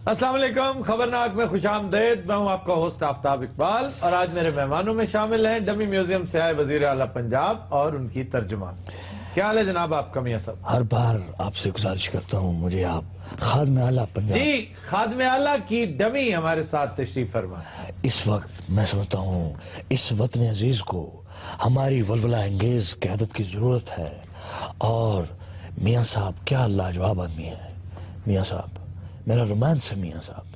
अस्सलाम वालेकुम, खबरनाक में खुश आमदेद। मैं हूं आपका होस्ट आफ्ताब इकबाल और आज मेरे मेहमानों में शामिल हैं डमी म्यूजियम से आए वजीर आला पंजाब और उनकी तर्जुमान। क्या हाल है जनाब आपका मियां साहब? हर बार आपसे गुजारिश करता हूं, मुझे आप खादमे आला पंजाब। जी, खादमे आला की डमी हमारे साथ तशरीफ फरमा। इस वक्त मैं समझता हूं इस वतन अजीज को हमारी वलवला अंगेज क़यादत की जरूरत है। और मियां साहब क्या लाजवाब आदमी है। मियां साहब मेरा रोमांस है। मियां साहब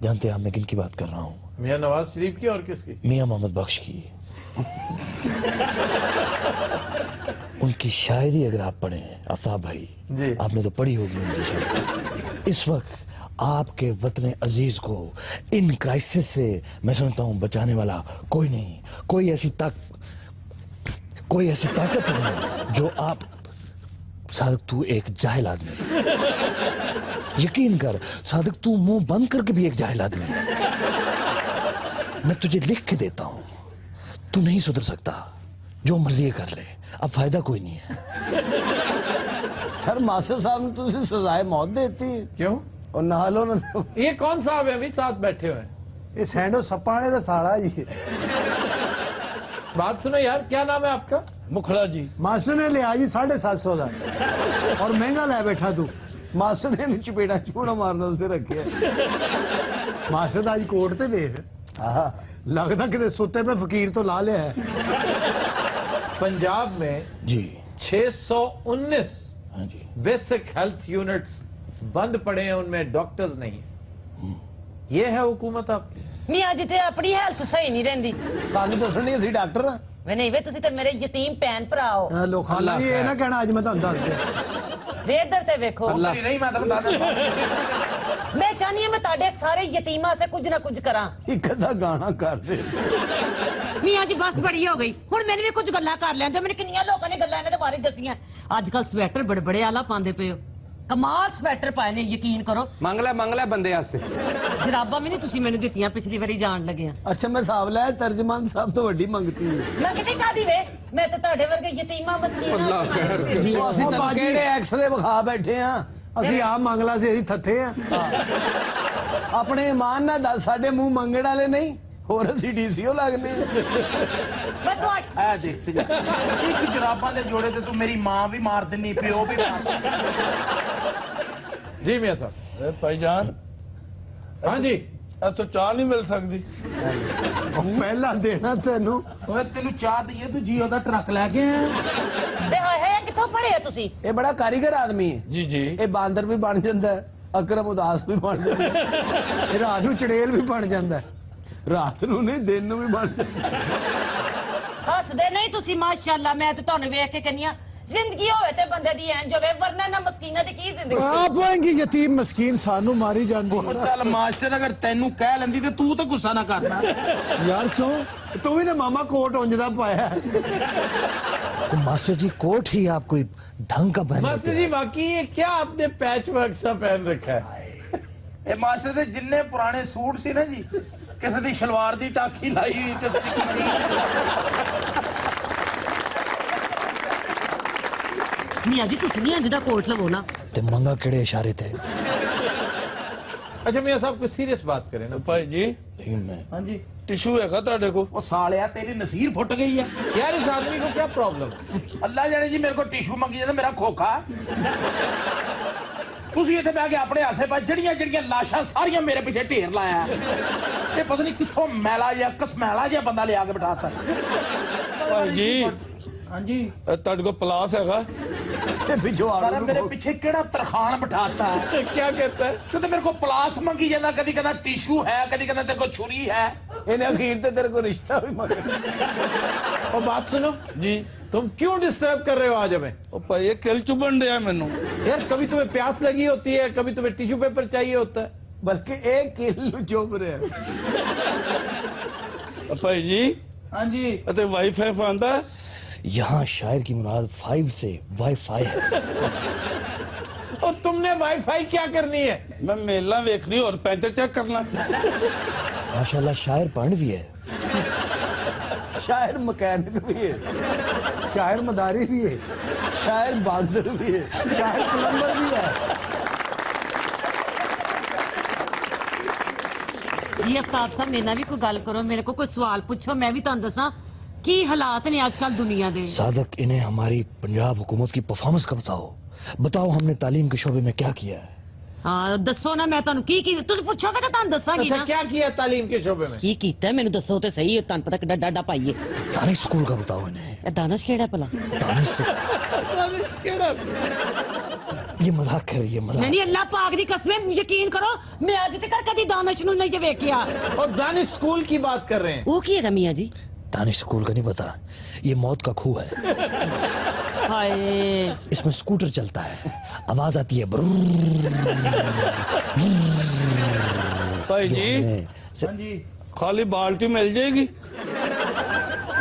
जानते हैं आप मैं किन की बात कर रहा हूँ? मियां नवाज शरीफ की और किसकी? मियां मोहम्मद बख्श की। उनकी शायरी अगर आप पढ़ें आफ्ताब भाई जी। आपने तो पढ़ी होगी उनकी शायरी। इस वक्त आपके वतन अजीज को इन क्राइसिस से मैं समझता हूँ बचाने वाला कोई नहीं। कोई ऐसी ताकत नहीं जो आप सादक तू एक जाहिल आदमी यकीन कर सादक तू मुंह बंद करके भी एक जाहिल आदमी है। मैं तुझे लिख के देता हूं तू नहीं सुधर सकता जो मर्जी कर ले अब फायदा कोई नहीं है। सर मास्टर साहब ने तुझे सजाए मौत देती क्यों? और नहालो ना ये कौन साहब है अभी साथ बैठे हुए हैं? ये सैंडो सप्पाने का साड़ा जी। बात सुनो यार, क्या नाम है आपका? मुखड़ा जी। मास्टर ने लिया जी 750 का और महंगा लै बैठा तू। मास्टर ने इन चपेड़ा चूड़ा मारने उसने रखे मास्टर का अज कोट ते देख लगता कि सुते पे फकीर तो ला लिया है। पंजाब में जी 619 हाँ जी बेसिक हेल्थ यूनिट्स बंद पड़े हैं, उनमें डॉक्टर्स नहीं है। ये है हुकूमत आपकी? मियां जी ते अपनी हेल्थ सही नहीं रहंदी। सानू दसनी असी डॉक्टर हां। वे नहीं वे तुसी ते मेरे यतीम भैन भरा हो। लो खाला ये ना कहना अज मैं तुहानू दस दिया। वे इधर ते देखो नहीं मैं तुहानू दस मैं चाहनी मैं ताडे सारे यतीमां से कुछ ना कुछ करा। एक अद्धा गाना कर दे। मियां जी बस बड़ी हो गई हुण मैंने भी कुछ गल्लां कर लैंदे। मैंने किन्नियां लोकां ने गल्लां इन्हां दे बारे दसियां। अजकल स्वेटर बड़े बड़े आला पांदे पे हो, कमाल स्वेटर पाए ने, यकीन करो। मंग ले बंदे वास्ते जराबां भी नहीं तुसी मैनू दित्तियां पिछली बारी जान लगे। अच्छा मैं हिसाब लाया तर्जमान साहब तो वड्डी मंगती है। मंगती कादी वे मैं ते ताडे वर्गे यतीमां मस्कीनां ਅਸੀਂ ਤਾਂ ਕਿਹੜੇ ਐਕਸਰੇ ਵਿਖਾ ਬੈਠੇ ਆ। ਅਸੀਂ ਆਪ ਮੰਗਲਾ ਸੀ ਅਸੀਂ ਥੱਥੇ ਆ। ਆਪਣੇ ਇਮਾਨ ਨਾਲ ਦੱਸ ਸਾਡੇ ਮੂੰਹ ਮੰਗਣ ਵਾਲੇ ਨਹੀਂ ਹੋਰ ਅਸੀਂ ਡੀਸੀਓ ਲੱਗਨੇ ਆ। मैं तो ਐ ਦੇਖ ਤੇ ਇੱਕ ਜਰਾਬਾਂ ਦੇ ਜੋੜੇ ਤੇ ਤੂੰ ਮੇਰੀ ਮਾਂ ਵੀ ਮਾਰ ਦਿੰਨੀ ਪਿਓ ਵੀ ਮਾਰ। जी मियां साहब। भाईजान हाँ जी। अब तो चाह नहीं मिल सकती। ਪਹਿਲਾਂ ਦੇਣਾ ਤੈਨੂੰ। ਓਏ ਤੈਨੂੰ ਚਾਹ ਦਈਏ ਤੂੰ ਜੀਓ ਦਾ ਟਰੱਕ ਲੈ ਕੇ ਆਇਆ। बे है कित्थों पढ़े हो तुसी? ਇਹ ਬੜਾ ਕਾਰੀਗਰ ਆਦਮੀ ਹੈ। जी जी ਇਹ ਬਾਂਦਰ ਵੀ ਬਣ ਜਾਂਦਾ ਹੈ, ਅਕਰਮ ਉਦਾਸ ਵੀ ਬਣ ਜਾਂਦਾ ਹੈ, ਇਹ ਰਾਤ ਨੂੰ ਚੜੇਲ ਵੀ ਬਣ ਜਾਂਦਾ ਹੈ, ਰਾਤ ਨੂੰ ਨਹੀਂ ਦਿਨ ਨੂੰ ਵੀ ਬਣ ਜਾਂਦਾ ਹੈ। हसदे नहीं तुसी माशाअल्लाह। मैं तो तुहानू वेख के कहनी जिंदगी होवे ते बंदे दी इंज होवे वरना ना मस्कीना दी की जिंदगी। ਆਪ ਹੋਏਗੀ ਯਤੀਮ ਮਸਕੀਨ ਸਾਨੂੰ ਮਾਰੀ ਜਾਂਦੀ ਹੈ। ਚੱਲ ਮਾਸਟਰ ਅਗਰ ਤੈਨੂੰ ਕਹਿ ਲੈਂਦੀ ਤੇ ਤੂੰ ਤਾਂ ਗੁੱਸਾ ਨਾ ਕਰਨਾ। ਯਾਰ ਕਿਉਂ ਤੂੰ ਵੀ ਤਾਂ ਮਾਮਾ ਕੋਟ ਉਂਝ ਦਾ ਪਾਇਆ ਹੈ। तो मास्टर जी कोट ही आप कोई ढंग का पहन लेते मास्टर जी हैं। बाकी ये क्या आपने पैच वर्क सा पहन रखा है? ਇਹ ਮਾਸਟਰ ਦੇ ਜਿੰਨੇ ਪੁਰਾਣੇ ਸੂਟ ਸੀ ਨਾ ਜੀ, ਕਿਸੇ ਦੀ ਸ਼ਲਵਾਰ ਦੀ ਟਾਕੀ ਲਾਈ ਹੋਈ, ਕਿਸੇ ਦੀ ਕਮੀਜ਼। मियां जी तुसी नहीं इंज दा कोट लवो ना। ते मंगा केड़े इशारे थे? अच्छा मियां साहब कुछ सीरियस बात करें ना। भाई जी लेकिन मैं ਹਾਂਜੀ टिश्यू है ਤੁਹਾਡੇ को? ਉਹ ਸਾਲਿਆ ਤੇਰੀ ਨਸੀਰ ਫੁੱਟ ਗਈ ਆ। यार इस आदमी को क्या प्रॉब्लम है? ਅੱਲਾ ਜਾਣੇ ਜੀ ਮੇਰੇ ਕੋਲ ਟਿਸ਼ੂ ਮੰਗੀ ਜਾਂਦਾ ਮੇਰਾ ਖੋਖਾ। ਤੁਸੀਂ ਇੱਥੇ ਬਹਿ ਕੇ ਆਪਣੇ ਆਸੇ-ਪਾਸੇ ਜਿਹੜੀਆਂ ਲਾਸ਼ਾਂ ਸਾਰੀਆਂ ਮੇਰੇ ਪਿੱਛੇ ਢੇਰ ਲਾਇਆ। ਇਹ ਪਤਾ ਨਹੀਂ ਕਿੱਥੋਂ ਮੈਲਾ ਜਾਂ ਕਸਮੈਲਾ ਜਿਹਾ ਬੰਦਾ ਲਿਆ ਕੇ ਬਿਠਾਤਾ। ਭਾਈ ਜੀ ਹਾਂਜੀ ਤੁਹਾਡੇ ਕੋਲ ਪਲਾਸ ਹੈਗਾ? ਤੇ ਪਿੱਛੋਂ ਆ ਸਾਰਾ ਮੇਰੇ ਪਿੱਛੇ ਕਿਹੜਾ ਤਰਖਾਨ ਬਿਠਾਤਾ ਹੈ। क्या कहता है? ਤੇ ਮੇਰੇ ਕੋਲ ਪਲਾਸ ਮੰਗੀ ਜਾਂਦਾ, ਕਦੀ ਕਹਿੰਦਾ ਟਿਸ਼ੂ ਹੈ, ਕਦੀ ਕਹਿੰਦਾ ਤੇਰੇ ਕੋਲ ਛੁਰੀ ਹੈ। ਇਹਨੇ ਅਖੀਰ ਤੇ ਤੇਰੇ ਕੋਲ ਰਿਸ਼ਤਾ ਵੀ ਮੰਗਿਆ। और बात सुनो जी तुम क्यों डिस्टर्ब कर रहे हो आज हमें? ਉਹ ਭਾਈ ਇਹ ਕਿਲ ਚੁਬਣ ਡਿਆ ਮੈਨੂੰ। यार कभी तुम्हें प्यास लगी होती है, कभी तुम्हें टिश्यू पेपर चाहिए होता है। ਬਲਕਿ ਇਹ ਕਿਲ ਨੂੰ ਚੁੱਪ ਰਿਹਾ। ਭਾਈ ਜੀ ਹਾਂਜੀ ਅਤੇ ਵਾਈਫਾਈ ਆਂਦਾ यहाँ शायर की मुराद 5 से वाईफाई है। और तुमने वाईफाई क्या करनी है? ਮੈਂ ਮੇਲਾਂ ਵੇਖਣੀ और ਪੈਂਚਰ ਚੈੱਕ ਕਰਨਾ। माशाल्लाह शायर पढ़ भी है। शायर मकैनिक भी है, शायर मदारी भी है, शायर बांदर भी है, शायर प्लम्बर भी है। ਜੀ ਅਫਤਾਬ ਸਾਹਿਬ ਮੇਰੇ ਨਾਲ ਵੀ ਕੋਈ ਗੱਲ ਕਰੋ, ਮੇਰੇ को कोई सवाल पूछो, मैं भी ਤੁਹਾਨੂੰ ਦੱਸਾਂ ਕੀ ਹਾਲਾਤ ਨੇ ਅੱਜ ਕੱਲ ਦੁਨੀया ਦੇ। सादक इन्हें हमारी पंजाब हुकूमत की परफॉर्मेंस का बताओ हमने तालीम के शोबे में क्या किया है। ਹਾਂ ਦੱਸੋ ਨਾ, ਮੈਂ ਤੁਹਾਨੂੰ ਕੀ ਤੁਸੀਂ ਪੁੱਛੋਗੇ ਤਾਂ ਤੁਹਾਨੂੰ ਦੱਸਾਂਗੀ अच्छा ਨਾ। क्या किया तालीम के शोबे में? ਕੀ ਕੀਤਾ ਮੈਨੂੰ ਦੱਸੋ ਤੇ ਸਹੀ, ਤੁਹਾਨੂੰ ਪਤਾ ਕਿੱਡਾ ਡਾਡਾ ਪਾਈਏ। दानिश स्कूल का बताओ इन्हें। ਇਹ ਦਾਨਸ਼ ਕਿਹੜਾ ਭਲਾ? दानिश से ये मजाक कर रही है, मजाक। ਨਹੀਂ ਅੱਲਾਹ ਪਾਕ ਦੀ ਕਸਮ ਯਕੀਨ ਕਰੋ ਮੈਂ ਅੱਜ ਤੱਕ ਕਦੀ ਦਾਨਸ਼ ਨੂੰ ਨਹੀਂ ਜੇ ਵੇਖਿਆ। और दानिश स्कूल की बात कर रहे हैं। ਉਹ ਕੀ ਹੈਗਾ ਮੀਆਂ ਜੀ? दानिश स्कूल का नहीं पता, ये मौत का खूह है। ਹਾਏ इसमें स्कूटर चलता है, आवाज आती है ब्रुर्र। ਭਾਈ ਜੀ ਹਾਂਜੀ ਖਾਲੀ ਬਾਲਟੀ ਮਿਲ ਜਾਏਗੀ?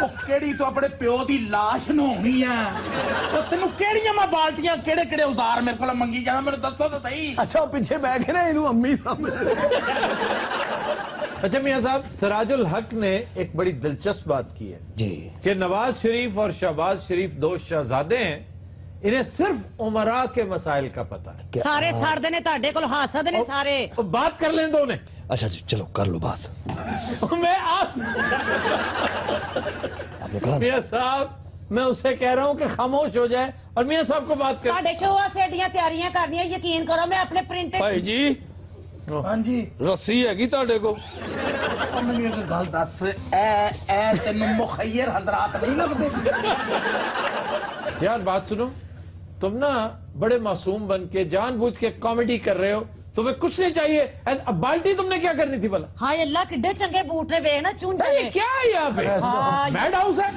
ਉਹ ਕਿਹੜੀ ਤੂੰ ਆਪਣੇ ਪਿਓ ਦੀ ਲਾਸ਼ ਨਹਾਉਣੀ ਆ? ਉਹ ਤੈਨੂੰ ਕਿਹੜੀਆਂ ਮੈਂ ਬਾਲਟੀਆਂ ਕਿਹੜੇ ਕਿਹੜੇ ਔਜ਼ਾਰ ਮੇਰੇ ਕੋਲ ਮੰਗੀ ਜਾਂਦਾ, ਮੈਨੂੰ ਦੱਸੋ ਤਾਂ ਸਹੀ। ਅੱਛਾ ਉਹ ਪਿੱਛੇ ਬਹਿ ਕੇ ਨਾ ਇਹਨੂੰ ਅੰਮੀ ਸਮਝ। अच्छा मियां साहब, सिराजुल हक ने एक बड़ी दिलचस्प बात की है जी। कि नवाज शरीफ और शहबाज शरीफ दो शहजादे हैं, इन्हें सिर्फ उमरा के मसाइल का पता है। ਸਾਰੇ ਸੜਦੇ ਨੇ ਤੁਹਾਡੇ ਕੋਲ, ਹਾਸਦ ਨੇ ਸਾਰੇ। तो बात कर लें दो उन्हें। अच्छा जी चलो कर लो बात। मैं आप आपने कहा मियां साहब मैं उसे कह रहा हूं कि खामोश हो जाए और मियां साहब को बात कर। ਤੁਹਾਡੇ ਸ਼ੋਅ ਵਾਸਤੇ ਏਡੀਆਂ ਤਿਆਰੀਆਂ ਕਰਨੀਆਂ, ਯਕੀਨ ਕਰੋ ਮੈਂ ਆਪਣੇ ਪ੍ਰਿੰਟਡ ਭਾਈ ਜੀ ਹਾਂਜੀ ਰੱਸੀ ਹੈਗੀ ਤੁਹਾਡੇ ਕੋਲ? ਉਹ ਮੈਨੂੰ ਇੱਕ ਗੱਲ ਦੱਸ, ਐ ਤੈਨੂੰ ਮੁਖੱਯਰ ਹਜ਼ਰਾਤ ਨਹੀਂ ਲੱਗਦੇ? यार बात सुनो, तुम ना बड़े मासूम बन के जानबूझ के कॉमेडी कर रहे हो, तुम्हें कुछ नहीं चाहिए। अब बाल्टी तुमने क्या करनी थी भला? ਹਾਏ ਅੱਲਾ ਕਿੱਡੇ ਚੰਗੇ ਬੂਟ ਨੇ ਵੇਖ ਨਾ ਚੁੰਡੇ अरे ਨੇ। क्या है यहाँ पे? हाँ, मैड हाउस है।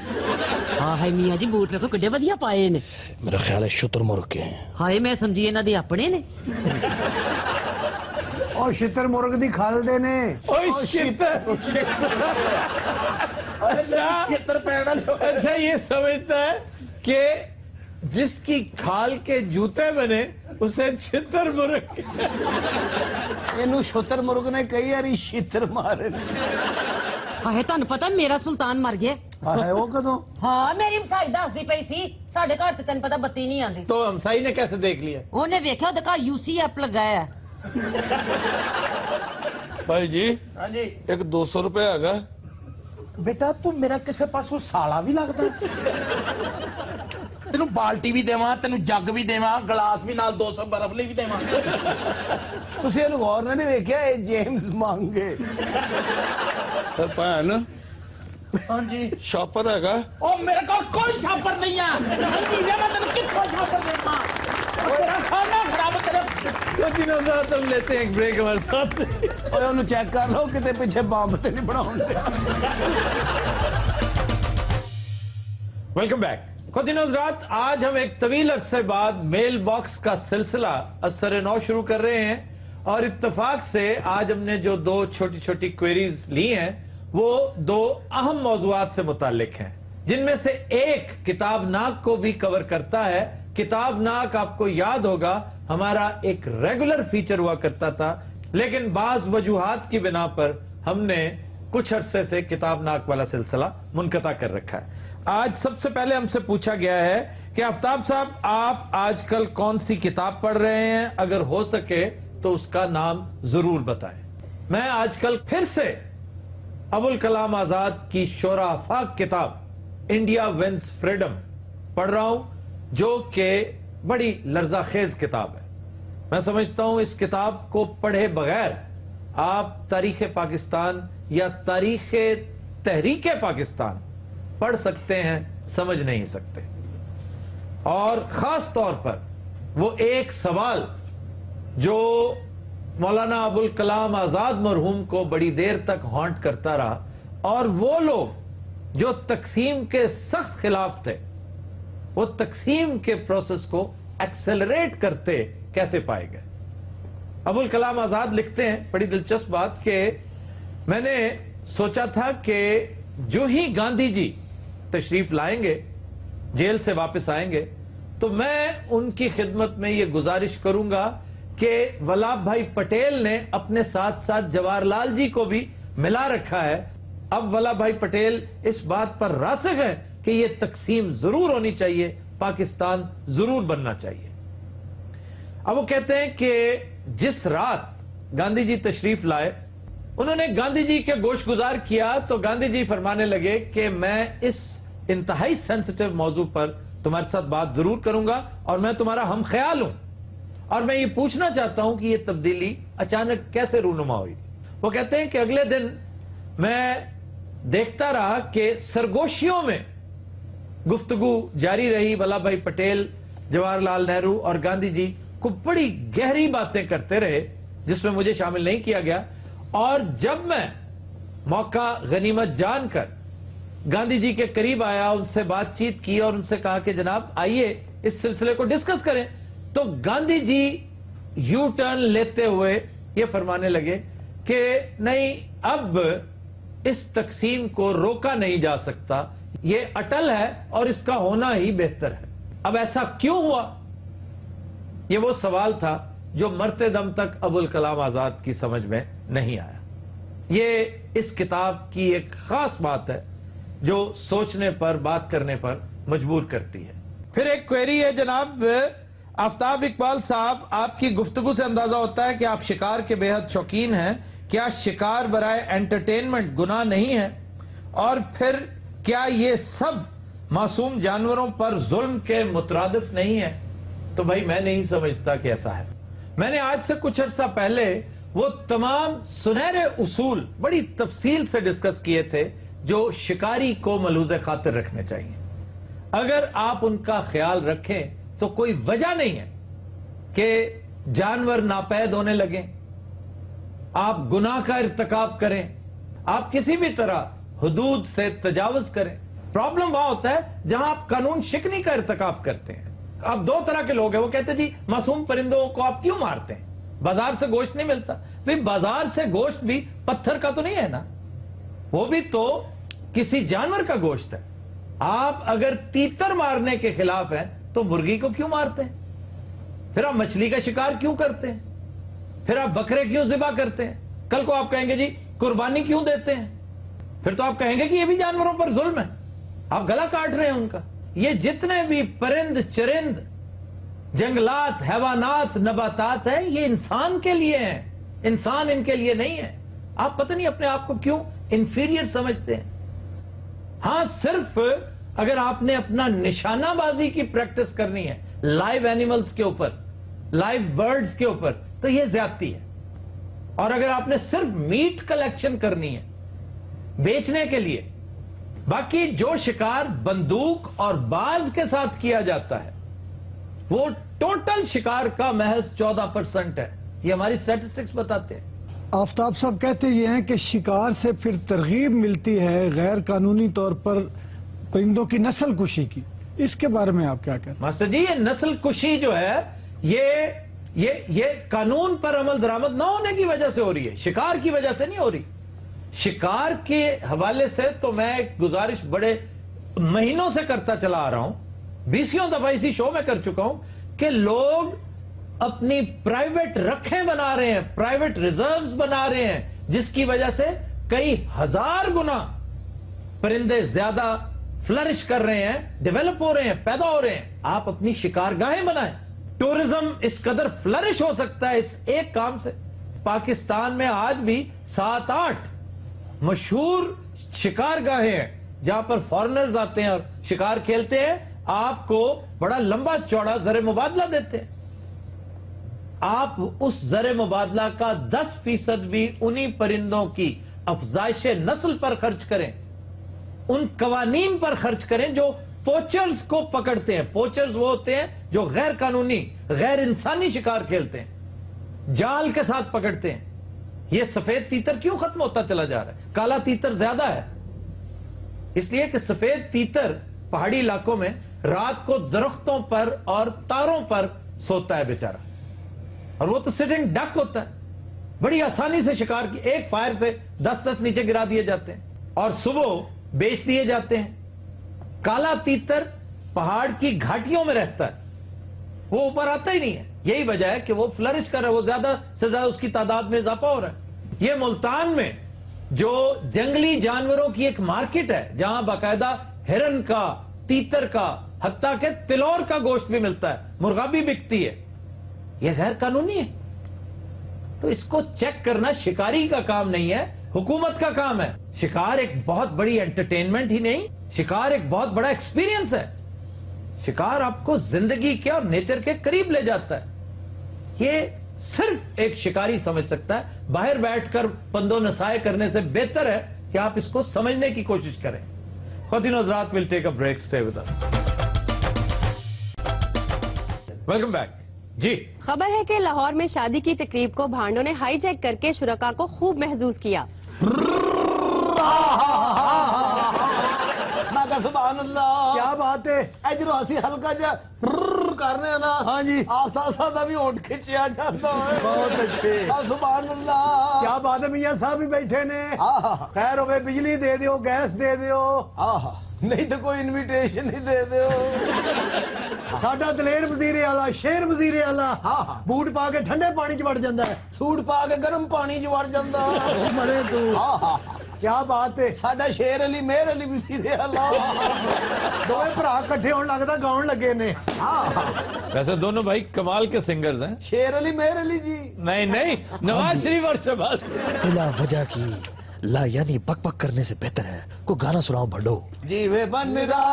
ਹਾਂ ਹਾਏ ਮੀਆਂ ਜੀ ਬੂਟ ਵੇਖੋ ਕਿੱਡੇ ਵਧੀਆ ਪਾਏ ਨੇ। मेरा ख्याल है शुतुरमुर्ग के हैं। ਹਾਏ ਮੈਂ ਸਮਝੀ ਇਹਨਾਂ ਦੇ ਆਪਣੇ ਨੇ। ਉਹ ਛਿੱਤਰ ਮੁਰਗ ਦੀ ਖਲ ਦੇ ਨੇ। ओए shit। ਛੇਤਰ ਪੈਣ ਵਾਲੇ अच्छा ये समझता है कि जिसकी खाल के जूते बने उसे छितर मुर्ग। ਇਹਨੂੰ ਛੁੱਤਰ ਮੁਰਗ ਨੇ ਕਈ ਵਾਰੀ ਛਿੱਤਰ ਮਾਰੇ ਨੇ। ਹਾਏ ਤੁਹਾਨੂੰ ਪਤਾ ਮੇਰਾ ਸੁਲਤਾਨ ਮਰ ਗਿਆ। ਹਾਏ ਉਹ ਕਦੋਂ? ਹਾਂ ਮੇਰੀ ਮਸਾਈ ਦੱਸਦੀ ਪਈ ਸੀ ਸਾਡੇ ਘਰ ਤੇ ਤੈਨੂੰ ਪਤਾ ਬੱਤੀ ਨਹੀਂ ਆਉਂਦੀ। तो हमसाई ने कैसे देख लिया? ਉਹਨੇ ਵੇਖਿਆ ਉਹਦੇ ਘਰ ਯੂਸੀ ਐਪ ਲਗਾਇਆ ਹੈ। ਭਾਈ ਜੀ ਹਾਂਜੀ ਇੱਕ 200 ਰੁਪਏ ਹੈਗਾ? ਬੇਟਾ ਤੂੰ ਮੇਰਾ ਕਿਸੇ ਪਾਸੋਂ ਸਾਲਾ ਵੀ ਲੱਗਦਾ? ਤੈਨੂੰ ਬਾਲਟੀ ਵੀ ਦੇਵਾਂ, ਤੈਨੂੰ ਜੱਗ ਵੀ ਦੇਵਾਂ, ਗਲਾਸ ਵੀ ਨਾਲ 200 ਬਰਫ਼ ਲਈ ਵੀ ਦੇਵਾਂ। ਤੁਸੀਂ ਇਹਨੂੰ ਗੌਰ ਨਾਲ ਨਹੀਂ ਵੇਖਿਆ, ਇਹ ਜੇਮਸ ਮੰਗੇ। ਤੇ ਭੈਣ ਹਾਂਜੀ ਸ਼ਾਪਰ ਹੈਗਾ? ਉਹ ਮੇਰੇ ਕੋਲ ਕੋਈ ਛਾਪਰ ਨਹੀਂ ਆ। ਹਾਂਜੀ ਜੇ ਮੈਂ ਤੈਨੂੰ ਕਿੱਥੋਂ ਛਾਪਰ ਦੇਵਾਂ? ਉਹ ਤੇਰਾ ਖਾਣਾ ਖਰਾਬ ਤੇਰੇ। तो दिनों रात हम लेते हैं एक ब्रेक हमारे साथ। ਓਏ ਉਹਨੂੰ ਚੈੱਕ ਕਰ ਲਓ ਕਿਤੇ ਪਿੱਛੇ ਬੰਬ ਤੇ ਨਹੀਂ ਬਣਾਉਣ ਦੇ। Welcome back. खुदिनोज रात आज हम एक तवील अरसे बाद मेल बॉक्स का सिलसिला असर नौ शुरू कर रहे हैं और इत्तेफाक से आज हमने जो दो छोटी छोटी क्वेरीज ली हैं वो दो अहम मौजुआत से मुताल्लिक हैं, जिनमें से एक किताब नाक को भी कवर करता है। किताब नाक आपको याद होगा हमारा एक रेगुलर फीचर हुआ करता था, लेकिन बाज वजूहात की बिना पर हमने कुछ अरसे से किताब नाक वाला सिलसिला मुनक़ता कर रखा है। आज सबसे पहले हमसे पूछा गया है कि आफ्ताब साहब आप आजकल कौन सी किताब पढ़ रहे हैं, अगर हो सके तो उसका नाम जरूर बताएं। मैं आजकल फिर से अबुल कलाम आजाद की शोराफाक किताब इंडिया विंस फ्रीडम पढ़ रहा हूं, जो कि बड़ी लर्जाखेज किताब है। मैं समझता हूं इस किताब को पढ़े बगैर आप तारीख पाकिस्तान या तारीख तहरीक पाकिस्तान पढ़ सकते हैं, समझ नहीं सकते। और खास तौर पर वो एक सवाल जो मौलाना अबुल कलाम आजाद मरहूम को बड़ी देर तक हॉन्ट करता रहा, और वो लोग जो तकसीम के सख्त खिलाफ थे वो तकसीम के प्रोसेस को एक्सेलरेट करते कैसे पाए गए। अबुल कलाम आजाद लिखते हैं बड़ी दिलचस्प बात कि मैंने सोचा था कि जो ही गांधी जी तशरीफ लाएंगे, जेल से वापस आएंगे, तो मैं उनकी खिदमत में ये गुजारिश करूंगा कि वल्लभ भाई पटेल ने अपने साथ साथ जवाहरलाल जी को भी मिला रखा है। अब वल्लभ भाई पटेल इस बात पर रासिख है कि ये तकसीम जरूर होनी चाहिए, पाकिस्तान जरूर बनना चाहिए। अब वो कहते हैं कि जिस रात गांधी जी तशरीफ लाए انہوں نے گاندھی جی کے گوش گزار کیا تو گاندھی جی فرمانے لگے کہ میں اس انتہائی سینسٹیو موضوع پر تمہارے ساتھ بات ضرور کروں گا اور میں تمہارا ہم خیال ہوں، اور میں یہ پوچھنا چاہتا ہوں کہ یہ تبدیلی اچانک کیسے رونما ہوئی۔ وہ کہتے ہیں کہ اگلے دن میں دیکھتا رہا کہ سرگوشیوں میں گفتگو جاری رہی، ولابھ بھائی پٹیل، جواہر لال نہرو اور گاندھی جی کو بڑی گہری باتیں کرتے رہے جس میں مجھے شامل نہیں کیا گیا، اور جب میں موقع غنیمت جان کر گاندھی جی کے قریب آیا، ان سے بات چیت کی اور ان سے کہا کہ جناب آئیے اس سلسلے کو ڈسکس کریں، تو گاندھی جی یو ٹرن لیتے ہوئے یہ فرمانے لگے کہ نہیں، اب اس تقسیم کو روکا نہیں جا سکتا، یہ اٹل ہے اور اس کا ہونا ہی بہتر ہے۔ اب ایسا کیوں ہوا؟ یہ وہ سوال تھا جو مرتے دم تک ابوالکلام آزاد کی سمجھ میں نہیں آیا۔ یہ اس کتاب کی ایک خاص بات ہے جو سوچنے پر، بات کرنے پر مجبور کرتی ہے۔ پھر ایک کوئری ہے جناب آفتاب اقبال صاحب، آپ کی گفتگو سے اندازہ ہوتا ہے کہ آپ شکار کے بے حد شوقین ہیں، کیا شکار برائے انٹرٹینمنٹ گناہ نہیں ہے؟ اور پھر کیا یہ سب معصوم جانوروں پر ظلم کے مترادف نہیں ہے؟ تو بھائی میں نہیں سمجھتا کہ ایسا ہے۔ میں نے آج سے کچھ عرصہ پہلے وہ تمام سنہرے اصول بڑی تفصیل سے ڈسکس کیے تھے جو شکاری کو ملحوظ خاطر رکھنے چاہیے۔ اگر آپ ان کا خیال رکھیں تو کوئی وجہ نہیں ہے کہ جانور ناپید ہونے لگیں، آپ گناہ کا ارتکاب کریں، آپ کسی بھی طرح حدود سے تجاوز کریں۔ پرابلم وہاں ہوتا ہے جہاں آپ قانون شکنی کا ارتکاب کرتے ہیں۔ اب دو طرح کے لوگ ہیں، وہ کہتے ہیں جی معصوم پرندوں کو آپ کیوں مارتے ہیں، بازار سے گوشت نہیں ملتا۔ بھئی بازار سے گوشت بھی پتھر کا تو نہیں ہے نا، وہ بھی تو کسی جانور کا گوشت ہے۔ آپ اگر تیتر مارنے کے خلاف ہیں تو مرغی کو کیوں مارتے ہیں؟ پھر آپ مچھلی کا شکار کیوں کرتے ہیں؟ پھر آپ بکرے کیوں ذبح کرتے ہیں؟ کل کو آپ کہیں گے جی قربانی کیوں دیتے ہیں، پھر تو آپ کہیں گے کہ یہ بھی جانوروں پر ظلم ہے، آپ گلا کاٹ رہے ہیں ان کا۔ یہ جتنے بھی پرند چرند، جنگلات، حیوانات، نباتات ہیں، یہ انسان کے لیے ہیں، انسان ان کے لیے نہیں ہے۔ آپ پتہ نہیں اپنے آپ کو کیوں انفیریئر سمجھتے ہیں۔ ہاں صرف اگر آپ نے اپنا نشانہ بازی کی پریکٹس کرنی ہے لائیو اینیملز کے اوپر، لائیو برڈز کے اوپر، تو یہ زیادتی ہے۔ اور اگر آپ نے صرف میٹ کلیکشن کرنی ہے بیچنے کے لیے، باقی جو شکار بندوق اور باز کے ساتھ کیا جاتا ہے وہ ٹوٹل شکار کا محض 14% ہے، یہ ہماری سٹیٹسٹکس بتاتے ہیں۔ آفتاب صاحب کہتے یہ ہیں کہ شکار سے پھر ترغیب ملتی ہے غیر قانونی طور پر پرندوں کی نسل کشی کی، اس کے بارے میں آپ کیا کہتے ہیں؟ ماسٹر جی، یہ نسل کشی جو ہے یہ قانون پر عمل درآمد نہ ہونے کی وجہ سے ہو رہی ہے، شکار کی وجہ سے نہیں ہو رہی۔ شکار کے حوالے سے تو میں ایک گزارش بڑے مہینوں سے کرتا چلا آ رہا ہوں، 20 دفعہ اسی شو میں کر چکا ہوں کہ لوگ اپنی پرائیویٹ رکھیں بنا رہے ہیں، پرائیویٹ ریزروز بنا رہے ہیں، جس کی وجہ سے کئی ہزار گنا پرندے زیادہ فلرش کر رہے ہیں، ڈیولپ ہو رہے ہیں، پیدا ہو رہے ہیں۔ آپ اپنی شکارگاہیں بنائیں۔ ٹورزم اس قدر فلرش ہو سکتا ہے اس ایک کام سے۔ پاکستان میں آج بھی 7-8 مشہور شکارگاہیں ہیں جہاں پر فارنرز آتے ہیں اور شکار کھیلتے ہیں، آپ کو بڑا لمبا چوڑا زر مبادلہ دیتے ہیں۔ آپ اس زر مبادلہ کا 10% بھی انہی پرندوں کی افزائش نسل پر خرچ کریں، ان قوانین پر خرچ کریں جو پوچرز کو پکڑتے ہیں۔ پوچرز وہ ہوتے ہیں جو غیر قانونی، غیر انسانی شکار کھیلتے ہیں، جال کے ساتھ پکڑتے ہیں۔ یہ سفید تیتر کیوں ختم ہوتا چلا جا رہا ہے؟ کالا تیتر زیادہ ہے، اس لیے کہ سفید تیتر پہاڑی علاقوں میں رات کو درختوں پر اور تاروں پر سوتا ہے بیچارہ، اور وہ تو سٹنگ ڈک ہوتا ہے، بڑی آسانی سے شکار کی ایک فائر سے 10 نیچے گرا دیے جاتے ہیں اور صبح بیچ دیے جاتے ہیں۔ کالا تیتر پہاڑ کی گھاٹیوں میں رہتا ہے، وہ اوپر آتا ہی نہیں ہے، یہی وجہ ہے کہ وہ فلرش کر رہا ہے، وہ زیادہ سے زیادہ اس کی تعداد میں اضافہ ہو رہا ہے۔ یہ ملتان میں جو جنگلی جانوروں کی ایک مارکیٹ ہے جہاں باقاعدہ ہرن کا، تیتر کا، حتیٰ کہ تلور کا گوشت بھی ملتا ہے، مرغا بھی بکتی ہے، یہ غیر قانونی ہے۔ تو तो इसको चेक करना शिकारी का काम नहीं है, हुकूमत का काम है। शिकार एक बहुत बड़ी एंटरटेनमेंट ही नहीं, शिकार एक बहुत बड़ा एक्सपीरियंस है। शिकार आपको जिंदगी के और नेचर के करीब ले जाता है। ये सिर्फ एक शिकारी समझ सकता है। बाहर बैठकर पंदो नसाए करने से बेहतर है कि आप इसको समझने की कोशिश करें। ख्वातीन हज़रात, will take a break, stay with us. Welcome back जी। खबर है कि लाहौर में शादी की तकरीब को भांडों ने हाईजैक करके शुरका को खूब महसूस किया। सुभान अल्लाह, क्या बात है। इधर असि हल्का जा करने ना। हाँ जी, आफ्ताब साहब का भी होंठ खिंचिया जाता है। बहुत अच्छे। सुभान अल्लाह, क्या बात है। मियां साहब भी बैठे ने। खैर होवे, बिजली दे दियो, गैस दे दियो, नहीं तो कोई इनविटेशन ही दे दियो। साडा दलेर वजीरे आला, शेर वजीरे आला बूट पा के ठंडे पानी च वड़ जांदा है, सूट पा के गर्म पानी च वड़ जांदा। मरे तू, क्या बात है। साडा शेर अली, मेहर अली वजीरे आला, दोवे भरा इकट्ठे होने लगदा गाउन लगे ने। वैसे दोनों भाई कमाल के सिंगर्स हैं। शेर अली, मेहर अली जी। नहीं नहीं, नवाज शरीफ और शहबाज। बिला वजह की ला यानी बक बक करने से बेहतर है को गाना सुनाओ भंडो। जीवे बनरा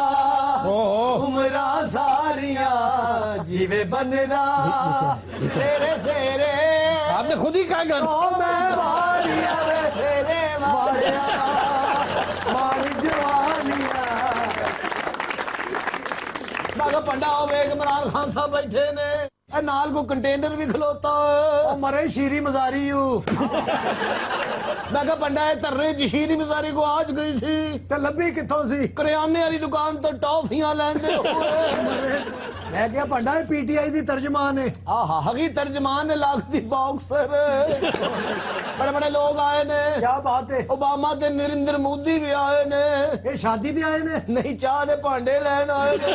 उमरा सारिया, जीवे बनरा तेरे सेरे। आपने खुद ही कहा गाना। ओ मैं वारिया वे सेरे वारिया, मारी जवानिया। बागा पंडा होवे कि इमरान खान साहब बैठे ने, नाल को कंटेनर भी खलोता है। मरे शीरी मजारी मैं कहा पंडा है तर्रे च शीरी मजारी को आज गई थी तो लभी कितों सी, करियाने वाली दुकान तो टॉफियां लेंदे हुए। मैं क्या पंडा है पीटीआई दी तर्जमान है। हगी तर्जमान है, लागती बॉक्सर। बड़े बड़े लोग आए ने। क्या बात है। ओबामा ते नरेंद्र मोदी भी आए ने। ये शादी दे आए ने? नहीं, चाह दे भांडे लैन आए ने।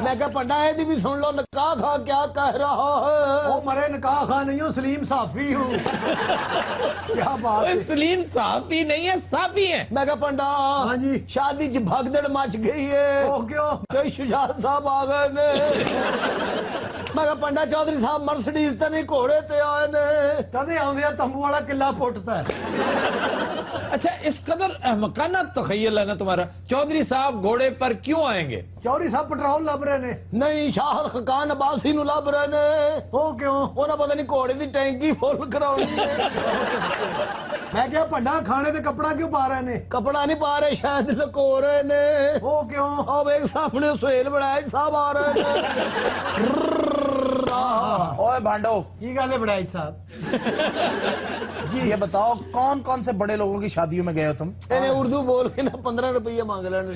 मैं क्या पंडा है दी भी सुन लो, निकाह खा क्या कह रहा है। ओ मरे, निकाह खा नहीं हूँ, सलीम साफी हूँ। क्या बात है। सलीम साफी नहीं है, साफी है। मैं क्या पंडा, हाँ जी, शादी च भगदड़ मच गई है। ओ क्यों? कोई शुजात साहब आ गए ने। मैं क्या पंडा चौधरी साहब मर्सिडीज ते नहीं घोड़े ते आए ने। तदे आउंदे तंबू वाला किला फुटता है। अच्छा, इस कदर अहमकाना तखय्युल है ना तुम्हारा। चौधरी साहब घोड़े पर क्यों आएंगे? चौधरी साहब पेट्रोल लब रहे ने। नहीं, शाह खान अब्बासी नु लब रहे ने। ओ क्यों? उन्हें पता नहीं घोड़े दी टैंकी फुल कराउनी है। मैं क्या पंडा खाने पे कपड़ा क्यों पा रहे ने? कपड़ा नहीं पा रहे, शायद तो को रहे ने। ओ क्यों? अब एक सामने सुहेल बनाए साहब आ रहे ने। ओए भांडो, की गल है बड़ाई साहब जी ये बताओ कौन कौन से बड़े लोगों की शादियों में गए हो तुम? इन्हें उर्दू बोल के ना 15 रुपये मांग लेने।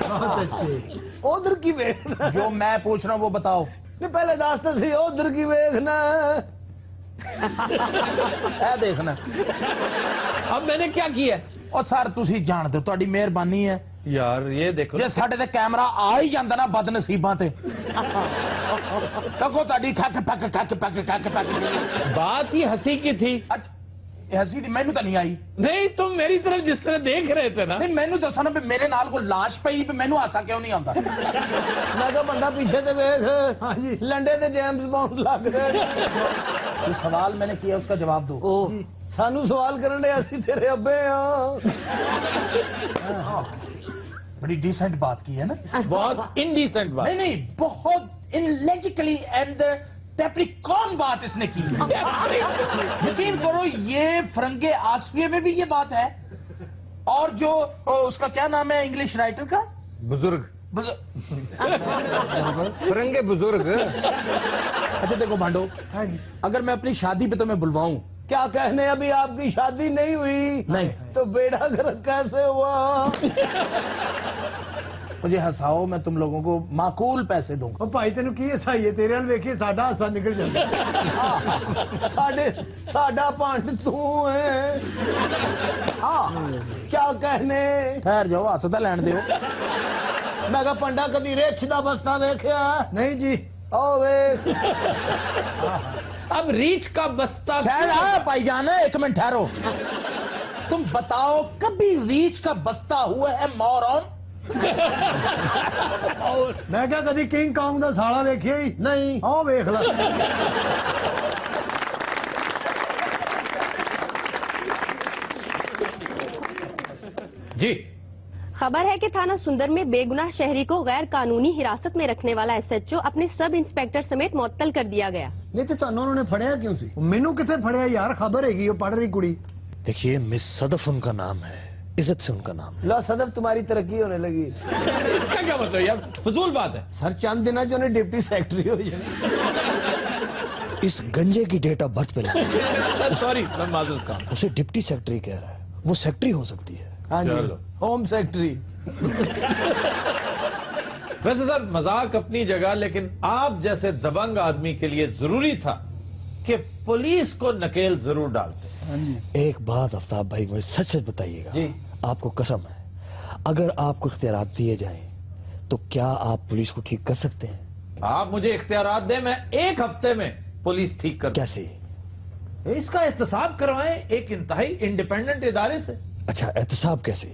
बहुत अच्छे। उधर की देखना, जो मैं पूछ रहा हूँ वो बताओ। नहीं पहले दास्ता सी उधर की देखना। ए देखना। अब मैंने क्या किया? और सर तुसी जान दो, ਤੁਹਾਡੀ ਮਿਹਰਬਾਨੀ है यार ये देखो, जे साडे ते कैमरा आ ही ਜਾਂਦਾ ਨਾ बदनसीबां ते देखो ਤੁਹਾਡੀ खक पक खक पक खक पक। बात ही हंसी की थी। अच्छा हंसी मैनू तो नहीं आई। नहीं, तुम मेरी तरफ जिस तरह देख रहे थे ना। नहीं मैनू दसो ना, मेरे नाल को लाश पई, मैनू हासा क्यों नहीं आता? मैं कहा बंदा पीछे ते देख। हाँ जी, लंडे ते जेम्स बॉन्ड लग रहे। जो सवाल मैंने किया उसका जवाब दो। सानू सवाल करने दे, असी तेरे अब्बे हां। बड़ी डिसेंट बात की है ना। बहुत इनडिसेंट बात। नहीं नहीं, बहुत इनलॉजिकली एंड टेप्रिकॉन बात इसने की। यकीन करो ये फरंगे आसफिया में भी ये बात है। और जो उसका क्या नाम है इंग्लिश राइटर का? बुजुर्ग। फरंगे बुजुर्ग। अच्छा देखो भांडो, हाँ जी, अगर मैं अपनी शादी पे तुम्हें बुलवाऊं। क्या कहने, अभी आपकी शादी नहीं हुई? नहीं। तो बेड़ा गर्क कैसे हुआ? मुझे हंसाओ, मैं तुम लोगों को माकूल पैसे दूंगा। भाई तेन की हसाई है, तेरे वेखिए साडा हासा निकल जाता। साडा पंड तू है। क्या कहने। ठहर जाओ, हंसदा लैन दो। मैं कहा पंडा कदी रिछ दा बस्ता वेख्या? नहीं जी। ओ वेख। अब रीच का बस्ता। ठहर भाईजान, एक मिनट ठहरो। तुम बताओ कभी रीच का बस्ता हुआ है मौरन? मैं क्या कदी किंग कॉन्ग दा साला वेखिया ही नहीं। आओ वेख ला। जी। खबर है कि थाना सुंदर में बेगुनाह शहरी को गैर कानूनी हिरासत में रखने वाला एसएचओ अपने सब इंस्पेक्टर समेत मुअत्तल कर दिया गया। नहीं तो ਤੁਹਾਨੂੰ उन्होंने फड़िया क्यों सी? मैनू किथे फड़िया यार, खबर हैगी वो पढ़ रही कुड़ी। देखिए मिस सदफ उनका नाम है, इज्जत से उनका नाम है। लो सदफ तुम्हारी तरक्की होने लगी। इसका क्या मतलब यार, फजूल बात है। सर चंद दिना जो ने डिप्टी सेक्रेटरी हो जाए। इस गंजे की डेट ऑफ बर्थ पे लगा। सॉरी मैं माजूर का। उसे डिप्टी सेक्रेटरी कह रहा है, वो सेक्रेटरी हो सकती है। हाँ जी, चलो। Home secretary. वैसे सर मजाक अपनी जगह, लेकिन आप जैसे दबंग आदमी के लिए जरूरी था कि पुलिस को नकेल जरूर डालते। एक बात आफ्ताब भाई मुझे सच सच बताइएगा, जी। आपको कसम है, अगर आपको इख्तियारात दिए जाएं तो क्या आप पुलिस को ठीक कर सकते हैं? आप मुझे इख्तियारात दें, मैं एक हफ्ते में पुलिस ठीक कर। कैसे? इसका एहतसाब करवाएं एक इंतहाई इंडिपेंडेंट इदारे से। अच्छा, एहतसाब कैसे?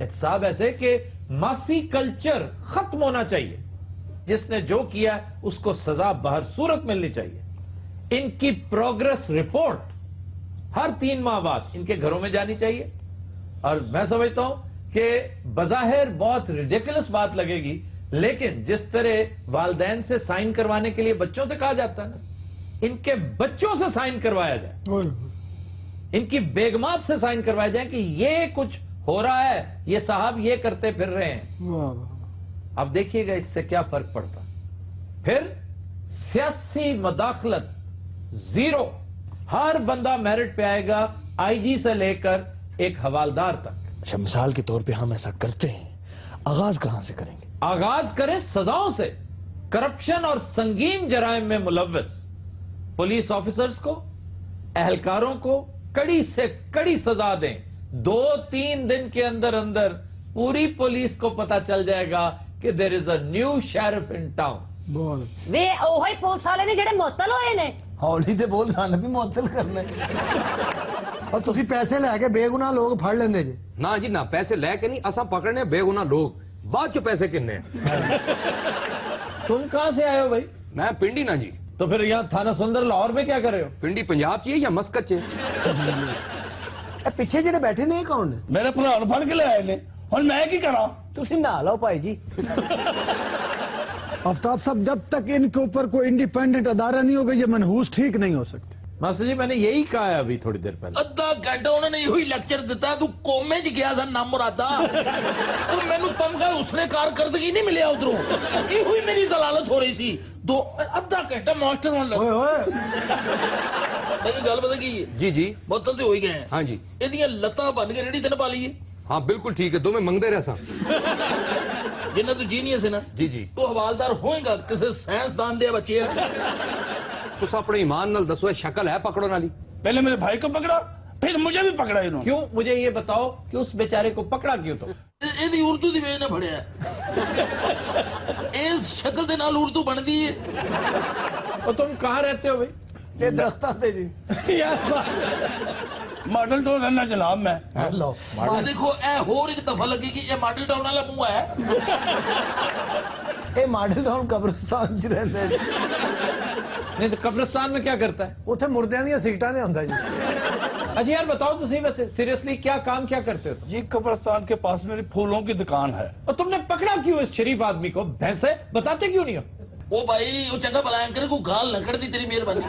एहतसाब ऐसे कि माफी कल्चर खत्म होना चाहिए। जिसने जो किया उसको सजा बहर सूरत मिलनी चाहिए। इनकी प्रोग्रेस रिपोर्ट हर 3 माह बाद इनके घरों में जानी चाहिए। और मैं समझता हूं कि बज़ाहिर बहुत रिडिकुलस बात लगेगी, लेकिन जिस तरह वालिदैन से साइन करवाने के लिए बच्चों से कहा जाता है ना, इनके बच्चों से साइन करवाया जाए, इनकी बेगमात से साइन करवाया जाए कि ये कुछ हो रहा है, ये साहब ये करते फिर रहे हैं। अब देखिएगा इससे क्या फर्क पड़ता। फिर सियासी मदाखलत जीरो, हर बंदा मेरिट पे आएगा, आईजी से लेकर एक हवालदार तक। अच्छा, मिसाल के तौर पे हम ऐसा करते हैं, आगाज कहां से करेंगे? आगाज करें सजाओं से। करप्शन और संगीन जराइम में मुलव्वस पुलिस ऑफिसर्स को, एहलकारों को कड़ी से कड़ी सजा दें। 2-3 दिन के अंदर अंदर पूरी पुलिस को पता चल जाएगा कि there is a new sheriff in town. वे ओही पुलिस वाले ने जेड़े मुअत्तल होए ने। हौली ते बोल, सन भी मुअत्तल करने। और तुसी पैसे लेके बेगुनाह लोग फड़ लेंदे जे। ना जी ना, पैसे लेके नहीं, असा पकड़ने बेगुनाह लोग, बाद चो पैसे किन्ने। तुम कहां से आए हो भाई? मैं पिंडी ना जी। तो फिर यहां थाना सुंदर लाहौर में क्या कर रहे हो? पिंडी पंजाब च या मस्कत च? ए पिछे जेड़े बैठे ने कौन ने? मेरे भरा ਨੂੰ ਫੜ ਕੇ ਲੈ ਆਏ ਨੇ, ਹੁਣ ਮੈਂ ਕੀ ਕਰਾਂ? तुसी नहा लो भाई जी। आफ्ताब साहब, जब तक इनके ऊपर कोई इंडिपेंडेंट अदारा नहीं होगा ये मनहूस ठीक नहीं हो सकते। मास्टर जी मैंने यही कहा है अभी थोड़ी देर पहले। ਅੱਧਾ ਘੰਟਾ ਉਹਨਾਂ ਨੇ ਇਹੋ ਹੀ ਲੈਕਚਰ ਦਿੱਤਾ, ਤੂੰ ਕੋਮੇ 'ਚ ਗਿਆ ਸਨ ਨਾ ਮੁਰਾਦਾ। ਤੂੰ ਮੈਨੂੰ ਤਮਗਾ ਉਸਨੇ ਕਾਰਕਰਦਗੀ ਨਹੀਂ ਮਿਲਿਆ ਉਧਰੋਂ, ਇਹੋ ਹੀ ਮੇਰੀ ਜ਼ਲਾਲਤ ਹੋ ਰਹੀ ਸੀ। ਅੱਧਾ ਘੰਟਾ ਮਾਸਟਰ ਨਾਲ ਲੱਗ। ओए ओए, ਇਹ ਗੱਲ ਪਤਾ ਕੀ ਹੈ? जी जी। ਮੁਅੱਤਲ ਤੇ ਹੋ ਹੀ ਗਏ ਆ। हाँ जी। ਇਹਦੀਆਂ ਲੱਤਾਂ ਬੰਨ ਕੇ ਰੇੜੀ ਤੇ ਨਾ ਪਾ ਲਈਏ। हाँ बिल्कुल ठीक है, दो में मंगते रह सा। ਜਿੰਨਾ ਤੂੰ ਜੀਨੀਅਸ ਹੈ ਨਾ, जी जी। ਤੂੰ ਹਵਾਲਦਾਰ ਹੋਏਗਾ ਕਿਸੇ ਸਾਇੰਸਦਾਨ ਦੇ ਬੱਚੇ ਆ। तुस अपने ईमान नाल दसो, ये शक्ल है पकड़न वाली? पहले मेरे भाई को पकड़ा, फिर मुझे भी पकड़ा इन्होंने। क्यों? मुझे ये बताओ कि उस बेचारे को पकड़ा क्यों? तो ਇਹਦੀ ਉਰਦੂ ਦੀ ਵੇਜ ਨਾ ਫੜਿਆ। ਇਸ ਸ਼ਕਲ ਦੇ ਨਾਲ ਉਰਦੂ ਬਣਦੀ ਹੈ। और तुम कहाँ रहते हो भाई? ये दरख्तां ते जी। यार मॉडल तो रहना जनाब मैं। लो ਆ ਦੇਖੋ ਇਹ ਹੋਰ ਇੱਕ ਦਫਾ ਲੱਗੇਗੀ, ਇਹ ਮਾਡਲ ਟਾਊਨ ਵਾਲਾ ਮੂੰਹ ਹੈ। ਇਹ ਮਾਡਲ ਟਾਊਨ ਕਬਰਸਤਾਨ 'ਚ ਰਹਿੰਦੇ ਨੇ। नहीं तो कब्रिस्तान में क्या करता है? ਉੱਥੇ ਮੁਰਦਿਆਂ ਦੀਆਂ ਸੀਟਾਂ ਨੇ ਹੁੰਦਾ ਜੀ। अच्छा यार बताओ तो सही, वैसे सीरियसली क्या काम क्या करते हो? जी कब्रिस्तान के पास मेरी फूलों की दुकान है। और तुमने पकड़ा क्यों इस शरीफ आदमी को? भैंसे बताते क्यों नहीं हो? ਉਹ ਭਾਈ ਉਹ ਚੰਗਾ ਬਲਾਇਆ करे को गाल लकड़ती तेरी मेहरबानी।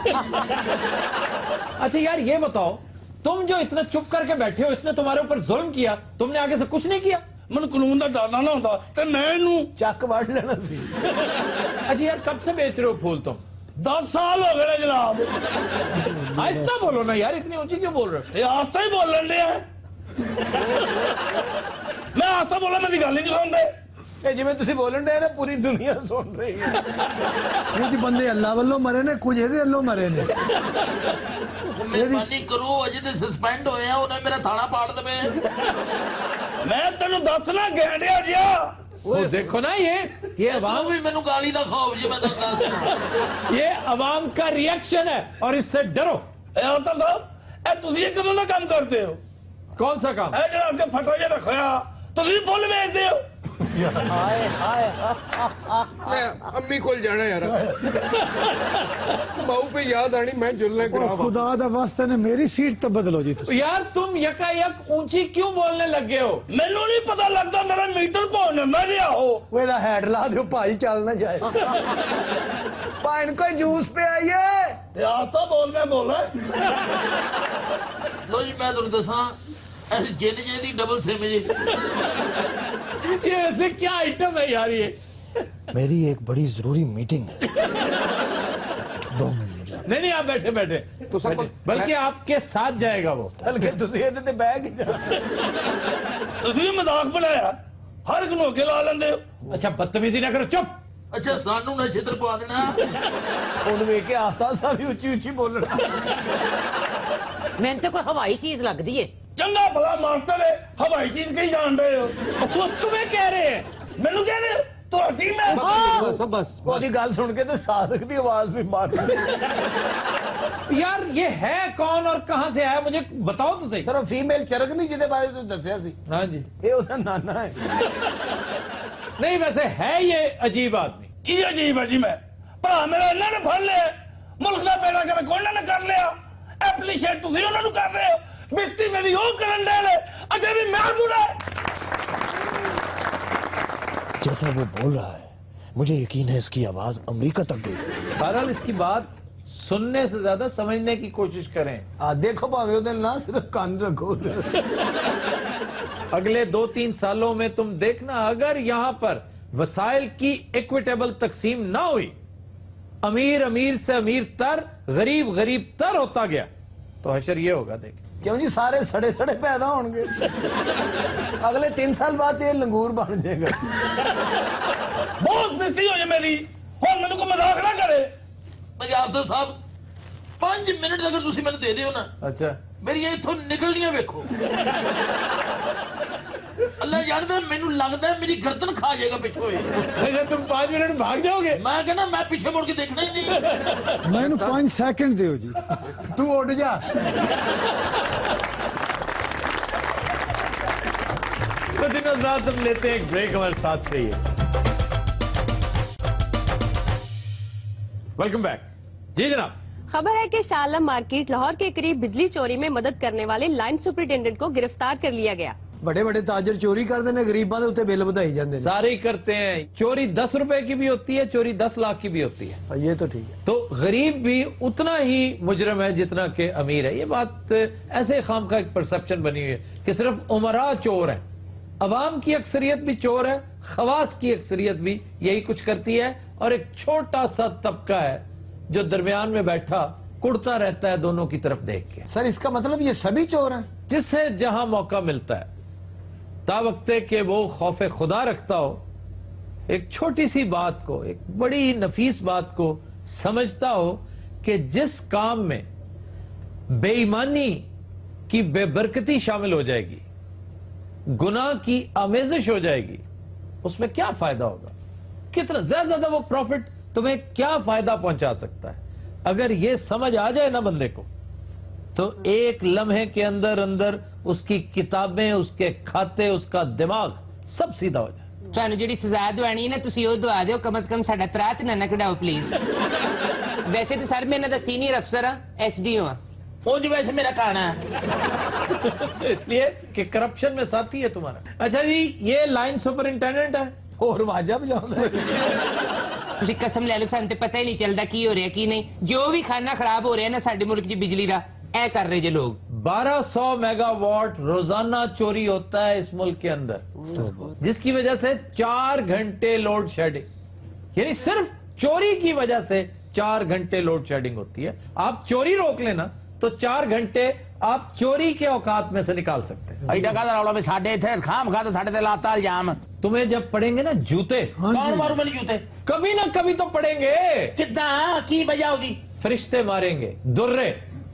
अच्छा यार ये बताओ, तुम जो इतना चुप करके बैठे हो, इसने तुम्हारे ऊपर जुल्म किया, तुमने आगे से कुछ नहीं किया? ਮੈਨੂੰ ਕਾਨੂੰਨ ਦਾ ਡਰ ਨਾ ਹੁੰਦਾ ਤੇ ਮੈਂ ਇਹਨੂੰ ਚੱਕ ਵੱਢ ਲੈਣਾ ਸੀ। अच्छा यार कब से बेच रहे हो फूल तुम? 10 साल हो गए ने जनाब। आहिस्ता बोलो ना यार, इतनी ऊंची क्यों बोल रहे हो? ये आस्ता ही बोलन दे है। मैं आस्ता बोला, मेरी गल ही नहीं सुनते। ਇਹ ਜਿਵੇਂ ਤੁਸੀਂ ਬੋਲਣ ਦੇ ਨਾ ਪੂਰੀ ਦੁਨੀਆ ਸੁਣ ਰਹੀ ਹੈ। ਕੁਝ ਬੰਦੇ ਅੱਲਾ ਵੱਲੋਂ ਮਰੇ ਨੇ, ਕੁਝ ਇਹਦੇ ਵੱਲੋਂ ਮਰੇ ਨੇ। ਮਿਹਰਬਾਨੀ ਕਰੋ, ਅਜੇ ਤੇ ਸਸਪੈਂਡ ਹੋਏ ਆ, ਉਹਨੇ ਮੇਰਾ ਥਾਣਾ ਪਾੜ ਦਵੇ। ਮੈਂ ਤੈਨੂੰ ਦੱਸਣਾ ਗੈਂਡਿਆ ਜਿਆ। वो देखो ना ये ਤੂੰ अवाम, ਵੀ ਮੈਨੂੰ ਗਾਲੀ ਦਾ ਖੌਫ ਜੀ ਮੈਂ ਦੱਸਦਾ। ये अवाम का रिएक्शन है और इससे डरो। ਇਹ ਆਤਾ ਸਾਹਿਬ, ਇਹ ਤੁਸੀਂ ਇਹ ਕਦੋਂ ਦਾ ਕੰਮ ਕਰਦੇ ਹੋ? कौन सा काम? ਇਹ ਜਿਹੜਾ ਅੱਗੇ ਫਟਾ ਜਿਹਾ ਰੱਖਿਆ, ਤੁਸੀਂ ਫੁੱਲ ਵੇਚਦੇ ਹੋ। میں امی کو جانا یار بہو پہ یاد آنی میں جلنے او خدا دا واسطے نے میری سیٹ تو بدلو جی تسی یار تم یکا یک اونچی کیوں بولنے لگے ہو؟ مینو نہیں پتا لگتا میرا میٹر پہنچ میں لیا ہو وہ دا ہیڈ لا دیو بھائی چل نہ جائے پائن کوئی جوس پہ آئیے آستا بول میں بولا لو جی میں تمہیں دساں جن جی ڈبل سیم جی یہ ایسے کیا آئٹم ہے یار یہ؟ میری ایک بڑی ضروری میٹنگ ہے 2 منٹ میں نہیں آپ بیٹھے بیٹھے تو سب بلکہ آپ کے ساتھ جائے گا وہ. بلکہ تسی یہ تے بیگ تسی مذاق بنایا ہر ایک نو کے لا لیندے ہو اچھا بدتمیزی نہ کرو چپ. اچھا سانو نہ چھتر پوا دینا ہن ویکھ کے آفتا سا بھی اونچی اونچی بولنا میں تو کوئی ہوائی چیز لگ دی ہے. چنگا بھلا ماسٹر ہے ہوائی چیز کہیں جان رہے ہو وہ تمہیں کہہ رہے ہیں. مینو کہہ رہے ہو تو حتی میں بس بس وہ گل سن کے تے صادق دی آواز بھی مار یار یہ ہے کون اور کہاں سے آیا مجھے بتاؤ تو صحیح. سر فیمیل چرک نہیں جدے بارے تو دسیا سی ہاں جی یہ او دا نانا ہے نہیں ویسے ہے یہ عجیب آدمی. کی عجیب ہے جی میں بھرا میرا انہوں نے پھڑ لیا ملک کا بیڑا کر کوئی نے کر لیا ایپلیشیٹ تسی انہوں نے کر رہے ہو بستی میری وہ کرن دے لے اجے بھی میں برا ہے جیسا وہ بول رہا ہے مجھے یقین ہے اس کی آواز امریکہ تک گئی. بہرحال اس کی بات سننے سے زیادہ سمجھنے کی کوشش کریں. دیکھو پاوے او دن نہ صرف کان رکھو اگلے 2-3 سالوں میں تم دیکھنا اگر یہاں پر وسائل کی ایکویٹیبل تقسیم نہ ہوئی امیر امیر سے امیر تر غریب غریب تر ہوتا گیا تو حشر یہ ہوگا. دیکھ کیوں جی سارے سڑے سڑے پیدا ہون گے اگلے 3 سال بعد یہ لنگور بن جائے گا بہت بستی ہو جائے میری ہوں میں کو مذاق نہ کرے پنجاب تو صاحب 5 منٹ اگر تسی مینوں دے دیو نا اچھا میری یہ اتھوں نکلنیاں ویکھو اللہ جاندا مینوں لگدا ہے میری گردن کھا جائے گا پچھو اچھا تم 5 منٹ بھاگ جاؤ گے. میں کہنا میں پیچھے مڑ کے دیکھنا ہی نہیں میں نو 5 سیکنڈ دیو جی تو اٹھ جا تو دن رات ہم لیتے ہیں ایک بریک ہمارے ساتھ رہیے. Welcome back. جی جناب. خبر ہے کہ شاہ عالم مارکیٹ لاہور کے قریب بجلی چوری میں مدد کرنے والے لائن سپرنٹینڈنٹ کو گرفتار کر لیا گیا. بڑے بڑے تاجر چوری کرتے ہیں غریباں دے اوتے بل بدائی جاندے سارے ہی کرتے ہیں. چوری 10 روپے کی بھی ہوتی ہے چوری 10 لاکھ کی بھی ہوتی ہے. ہیں یہ تو ٹھیک ہے تو غریب بھی اتنا ہی مجرم ہے جتنا کہ امیر ہے. یہ بات ایسے خام کا ایک پرسپشن بنی ہوئی ہے کہ صرف عمراء چور ہیں. عوام کی اکثریت بھی چور ہے خواص کی اکثریت بھی یہی کچھ کرتی ہے اور ایک چھوٹا سا طبقہ ہے جو درمیان میں بیٹھا کڑتا رہتا ہے دونوں کی طرف دیکھ کے. سر اس کا مطلب یہ سبھی چور ہیں جس سے جہاں موقع ملتا ہے تا وقتے کہ وہ خوف خدا رکھتا ہو ایک چھوٹی سی بات کو ایک بڑی نفیس بات کو سمجھتا ہو کہ جس کام میں بے ایمانی کی بے برکتی شامل ہو جائے گی گناہ کی آمیزش ہو جائے گی اس میں کیا فائدہ ہوگا کتنا زیادہ وہ پروفٹ تمہیں کیا فائدہ پہنچا سکتا ہے. اگر یہ سمجھ آ جائے نا بندے کو تو ایک لمحے کے اندر اندر اس کی کتابیں اس کے کھاتے اس کا دماغ سب سیدھا ہو جائے. ਤੁਹਾਨੂੰ ਜਿਹੜੀ ਸਜ਼ਾ ਦਵਾਣੀ ਹੈ ਨਾ ਤੁਸੀਂ ਉਹ ਦਵਾ ਦਿਓ ਕਮ ਸੇ ਕਮ ਸਾਡਾ ਤਰਾਤ ਨਾ ਕਢਾਓ ਪਲੀਜ਼ ਵੈਸੇ ਤਾਂ ਸਰ ਮੈਂ ਇਹਨਾਂ ਦਾ ਸੀਨੀਅਰ ਅਫਸਰ ਆ ਐਸਡੀਓ ਆ وہ جو ویسے میرا کہنا ہے اس لیے کہ کرپشن میں ساتھی ہے تمہارا. اچھا جی یہ لائن سپرنٹینڈنٹ ہے اور واجب جاؤں ਤੁਸੀਂ ਕਸਮ ਲੈ ਲਓ ਸਾਨੂੰ ਤੇ ਪਤਾ ਹੀ ਨਹੀਂ ਚੱਲਦਾ ਕੀ ਹੋ ਰਿਹਾ ਕੀ ਨਹੀਂ ਜੋ ਵੀ ਖਾਨਾ ਖਰਾਬ ਹੋ ਰਿਹਾ ਨਾ ਸਾਡੇ ਮੁਲਕ 'ਚ ਬਿਜਲੀ ਦਾ ਇਹ ਕਰ ਰਹੇ ਜੇ ਲੋਕ 1200 میگا واٹ روزانہ چوری ہوتا ہے اس ملک کے اندر جس کی وجہ سے 4 گھنٹے لوڈ شیڈنگ یعنی صرف چوری کی وجہ سے 4 گھنٹے لوڈ شیڈنگ ہوتی ہے. آپ چوری روک لینا تو 4 گھنٹے آپ چوری کے اوقات میں سے نکال سکتے ہیں. ایڈا کا رولا میں ساڈے تھے خام خا تو ساڈے تے لاتا الزام تمہیں جب پڑیں گے نا جوتے کون مارو میں جوتے کبھی نہ کبھی تو پڑیں گے. کتنا کی وجہ ہوگی فرشتے ماریں گے درے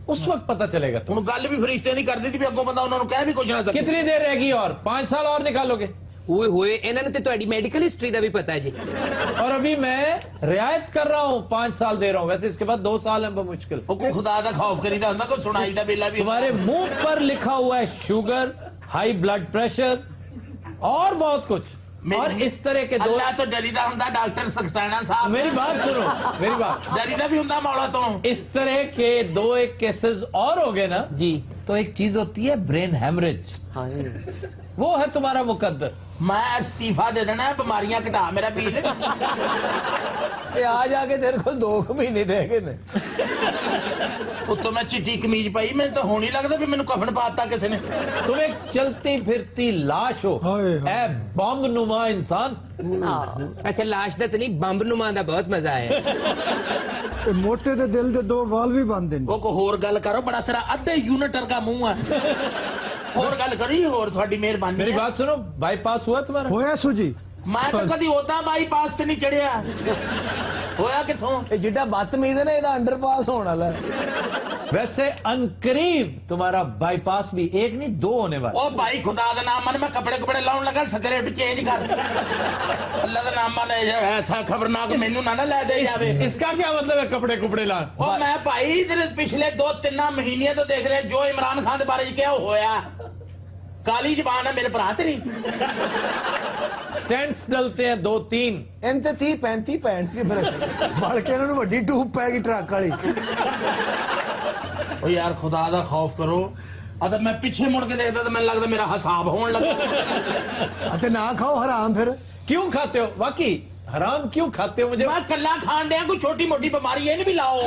اس وقت پتہ چلے گا. ہوں گل بھی فرشتے نہیں کرتی تھی بھی اگوں بندہ انہوں نے کہہ بھی کچھ نہ سکے. کتنی دیر رہ گی اور 5 سال اور نکالو گے. اوئے ہوئے ਇਹਨਾਂ ਨੂੰ ਤੇ ਤੁਹਾਡੀ ਮੈਡੀਕਲ ਹਿਸਟਰੀ ਦਾ ਵੀ ਪਤਾ ਹੈ ਜੀ اور ابھی میں رعایت کر رہا ہوں 5 سال دے رہا ہوں ویسے اس کے بعد 2 سال ہیں بمشکل. کوئی خدا دا خوف کری دا ہوندا کوئی سنائی دا بیلا بھی تمہارے منہ پر لکھا ہوا ہے شوگر ہائی بلڈ پریشر اور بہت کچھ और इस तरह के दो अल्लाह तो डरीदा हुंदा डॉक्टर सक्सेना साहब मेरी बात सुनो, मेरी बात, डरीदा भी हुंदा मौला तो इस तरह के दो एक केसेस और हो गए ना जी तो एक चीज होती है ब्रेन हेमरेज, वो है तुम्हारा मुकद्दर। मैं इस्तीफा दे देना है, बीमारियां घटा मेरा पीर। ये आ जाके तेरे को 2 महीने रह गए ने। उत्तों मैं चिट्टी कमीज पाई, मैं तो होनी लगता भी मैंने कफन पाता किसी ने। तुम एक चलती फिरती लाश हो, हाय, हाय। ए बम नुमा इंसान। अच्छा लाश दा तो नहीं, बंब नुमा दा बहुत मजा आया। ते मोटे ते दिल दे 2 वाल भी बंद ने। वो को होर गल करो, बड़ा तेरा अद्धे यूनिटर का मुंह है। होर गल करी, होर थोड़ी मेहरबानी। मेरी बात सुनो, बाईपास हुआ तुम्हारा? होया सुजी मैं तो कदी ओदा बाईपास ते नहीं चढ़िया। होया किथों? ये जिड्डा बदतमीज है ना, ਇਹਦਾ अंडरपास होने वाला है। वैसे अनकरीब तुम्हारा बाईपास भी एक नहीं 2 होने वाला। ओ भाई खुदा दा नाम मन, मैं कपड़े कपड़े लाउन लगा, सिगरेट चेंज कर। अल्लाह दा नाम मन, ऐसा खबरनाक मेनू ना ले दे जावे। इसका क्या मतलब है कपड़े कुपड़े लान? ओ मैं भाई इधर पिछले 2-3 महीने तो देख रहे, जो इमरान खान के बारे में क्या होया, काली जबान है मेरे भरा ते नहीं। स्टैंड्स डलते हैं 2-3। इनते 30-35 पैंट की मेरे बड़ के इन्होंने ਵੱਡੀ ਟੂਬ ਪੈ ਗਈ ਟਰੱਕ ਵਾਲੀ। ओ यार खुदा दा खौफ करो। अगर मैं पीछे मुड़ के देखता तो मैंने लगता मेरा हिसाब होने लगा। ਅਤੇ ਨਾ ਖਾਓ ਹਰਾਮ ਫਿਰ। क्यों खाते हो? वाकई हराम क्यों खाते हो? मुझे मैं कल्ला खान दिया, कोई छोटी मोटी बीमारी है नहीं भी लाओ।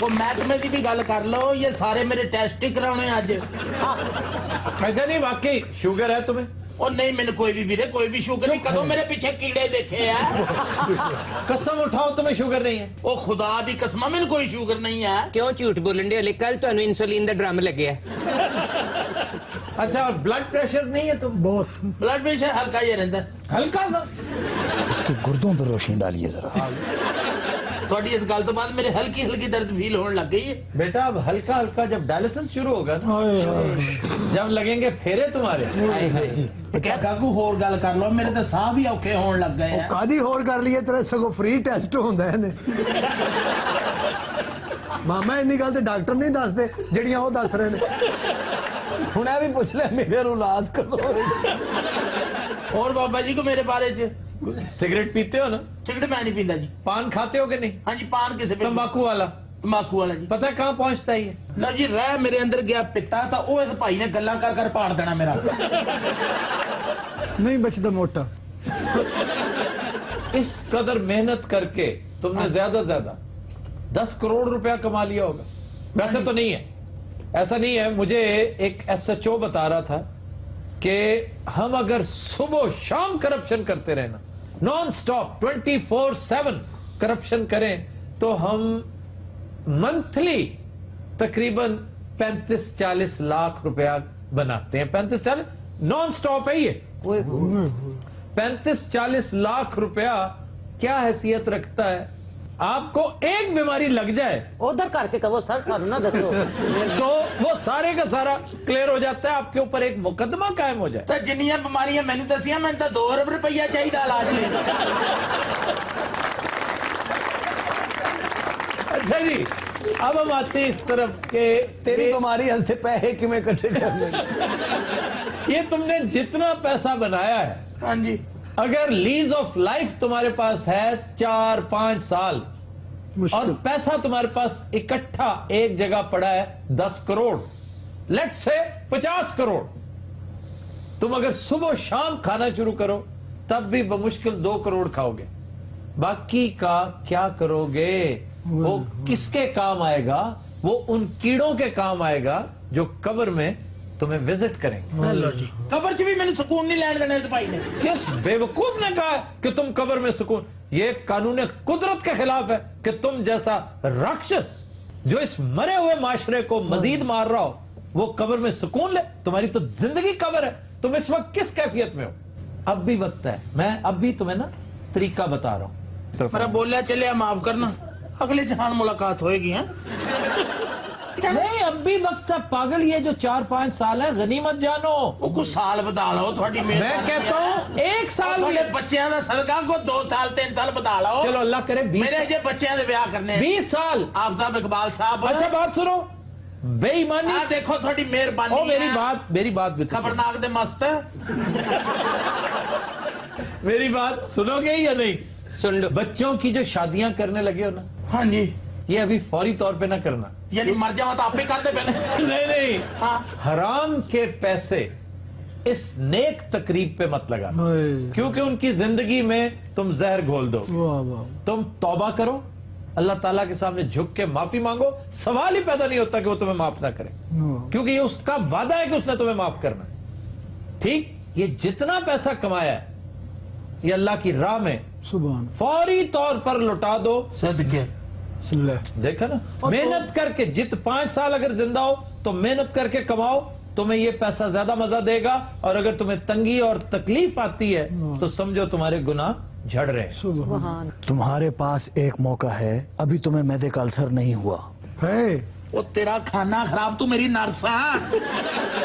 वो महकमे की भी गल कर लो, ये सारे मेरे टेस्ट ही कराने अज। अच्छा नहीं, वाकई शुगर है तुम्हें? और नहीं मैंने कोई भी वीरे, कोई भी शुगर नहीं। कदों मेरे पीछे कीड़े देखे है। कसम उठाओ तुम्हें शुगर नहीं है। ओ खुदा दी कसम मैंने कोई शुगर नहीं है। क्यों झूठ बोलन दे? हले कल ਤੁਹਾਨੂੰ इंसुलिन ਦਾ ਡਰਮ ਲੱਗਿਆ। अच्छा, और ब्लड प्रेशर नहीं है तुम? बहुत ब्लड प्रेशर हल्का ही रहता है। हल्का सा? इसके गुर्दों पर रोशनी डालिए जरा। थोड़ी इस गल तो बाद मेरे हल्की हल्की दर्द फील होने लग गई है। बेटा अब हल्का हल्का जब डायलिसिस शुरू होगा ना, जब लगेंगे फेरे तुम्हारे, क्या काकू होर गल कर लो, मेरे तो साह भी औखे होने लग गए हैं। ਕਾਦੀ ਹੋਰ ਕਰ ਲਈਏ, ਤੇਰੇ ਸਗੋਂ ਫ੍ਰੀ ਟੈਸਟ ਹੁੰਦਾ ਇਹਨੇ। ਮਾਮਾ ਇੰਨੀ ਗੱਲ ਤੇ ਡਾਕਟਰ ਨਹੀਂ ਦੱਸਦੇ ਜਿਹੜੀਆਂ ਉਹ ਦੱਸ ਰਹੇ ਨੇ। ਹੁਣ ਇਹ ਵੀ ਪੁੱਛ ਲੈ ਮੇਰੇ ਨੂੰ ਇਲਾਜ ਕਦੋਂ ਹੋਏਗਾ। और बाबा जी को मेरे बारे च सिगरेट पीते हो ना? सिगरेट मैं नहीं पीता जी। पान खाते हो कि नहीं? हाँ जी पान किसे पे? तंबाकू वाला? तंबाकू वाला जी। पता है कहाँ पहुंचता है ये? लो जी रह मेरे अंदर गया पिता था, वो इस भाई ने गल्ला कर कर पाड़ देना मेरा। नहीं बचता मोटा। इस कदर मेहनत करके तुमने ज्यादा 10 करोड़ रुपया कमा लिया होगा। वैसे तो नहीं है, ऐसा नहीं है। मुझे एक SHO बता रहा था कि हम अगर सुबह शाम करप्शन करते रहना, नॉन स्टॉप 24/7 करप्शन करें, तो हम मंथली तकरीबन 35-40 लाख रुपया बनाते हैं। 35-40 नॉन स्टॉप है ये। 35-40 लाख रुपया क्या हैसियत रखता है? आपको एक बीमारी लग जाए उधर करके कहो सर सानू ना दसो, तो वो सारे का सारा क्लियर हो जाता है, आपके ऊपर एक मुकदमा कायम हो जाए। तो जिन्नियां बीमारियां मैंने दसिया, मैं तो 2 अरब रुपया चाहिए इलाज में। अच्छा जी, अब हम आते हैं इस तरफ के तेरी बीमारी हंसते पैसे किमें इकट्ठे कर ले। ये तुमने जितना पैसा बनाया है, हाँ जी, अगर लीज ऑफ लाइफ तुम्हारे पास है 4-5 साल, और पैसा तुम्हारे पास इकट्ठा एक जगह पड़ा है 10 करोड़, लेट्स से 50 करोड़, तुम अगर सुबह शाम खाना शुरू करो तब भी बमुश्किल 2 करोड़ खाओगे। बाकी का क्या करोगे? वो किसके काम आएगा? वो उन कीड़ों के काम आएगा जो कब्र में तुम्हें विजिट करेंगे। लो जी, कब्र च भी मैंने सुकून नहीं लेने देना इस भाई ने। किस बेवकूफ ने कहा कि तुम कब्र में सुकून? ये कानून कुदरत के खिलाफ है कि तुम जैसा राक्षस जो इस मरे हुए माशरे को मजीद मार रहा हो, वो कब्र में सुकून ले। तुम्हारी तो जिंदगी कब्र है। तुम इस वक्त किस कैफियत में हो? अब भी वक्त है, मैं अब भी तुम्हें ना तरीका बता रहा हूं। मेरा बोलिया चलिया माफ करना, अगले जहान मुलाकात होएगी। हैं नहीं, अब भी वक्त है पागल। ये जो 4-5 साल है गनीमत जानो। वो कुछ साल बता लो थोड़ी। मैं कहता हूँ 1 साल थोड़े बच्चों का सदका को 2 साल 3 साल बता लो। चलो अल्लाह करे 20 मेरे जे बच्चों के ब्याह करने 20 साल। आफ्ताब इकबाल साहब, अच्छा बात सुनो, बेईमानी देखो थोड़ी मेहरबानी ओ मेरी बात भी तो सुनो। खबरनाक दे मस्त मेरी बात सुनोगे या नहीं? सुन लो। बच्चों की जो शादियां करने लगे हो ना, हाँ जी, ये अभी फौरी तौर पे ना करना। यानी मर जाओ तो आप ही कर दे पहले। नहीं हाँ। हराम के पैसे इस नेक तकरीब पे मत लगा, क्योंकि उनकी जिंदगी में तुम जहर घोल दो। तुम तौबा करो, अल्लाह ताला के सामने झुक के माफी मांगो। सवाल ही पैदा नहीं होता कि वो तुम्हें माफ ना करे, क्योंकि ये उसका वादा है कि उसने तुम्हें माफ करना। ठीक, ये जितना पैसा कमाया है ये अल्लाह की राह में फौरी तौर पर लौटा दो। सदके देखा ना, मेहनत करके 5 साल अगर जिंदा हो तो मेहनत करके कमाओ, तुम्हें ये पैसा ज्यादा मजा देगा। और अगर तुम्हें तंगी और तकलीफ आती है तो समझो तुम्हारे गुनाह झड़ रहे हैं। तुम्हारे पास एक मौका है, अभी तुम्हें मैदे का अल्सर नहीं हुआ है। वो तेरा खाना खराब, तू मेरी नर्स आ।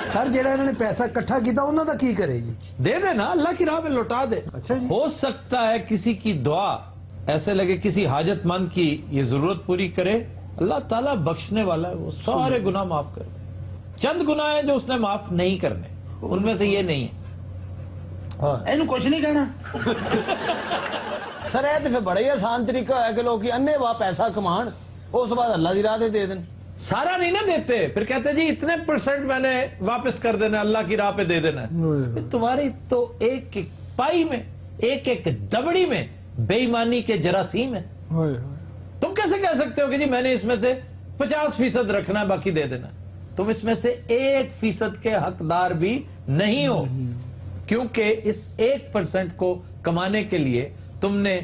सर जेड़ा इन्होंने पैसा इकट्ठा किया उन्हों दा की करेगी? दे देना, अल्लाह की राह में लौटा दे। अच्छा जी। हो सकता है किसी की दुआ ऐसे लगे किसी हाजतमंद की ये जरूरत पूरी करे, अल्लाह ताला बख्शने वाला है, वो सारे गुनाह माफ कर दे। चंद गुनाह है जो उसने माफ नहीं करने, उनमें से ये नहीं है। इन्हू कुछ नहीं कहना। सर ये तो फिर बड़ा ही आसान तरीका है कि लोग अन्ने वाह पैसा कमान, उस बाद अल्लाह की राह दे देन। सारा नहीं ना देते, फिर कहते जी इतने % मैंने वापस कर देना, अल्लाह की राह पे दे देना है। तुम्हारी तो एक एक पाई में, एक एक दबड़ी में बेईमानी के जरासीम है। तुम कैसे कह सकते हो कि जी मैंने इसमें से 50% रखना है बाकी दे देना? तुम इसमें से 1% के हकदार भी नहीं हो, क्योंकि इस 1% को कमाने के लिए तुमने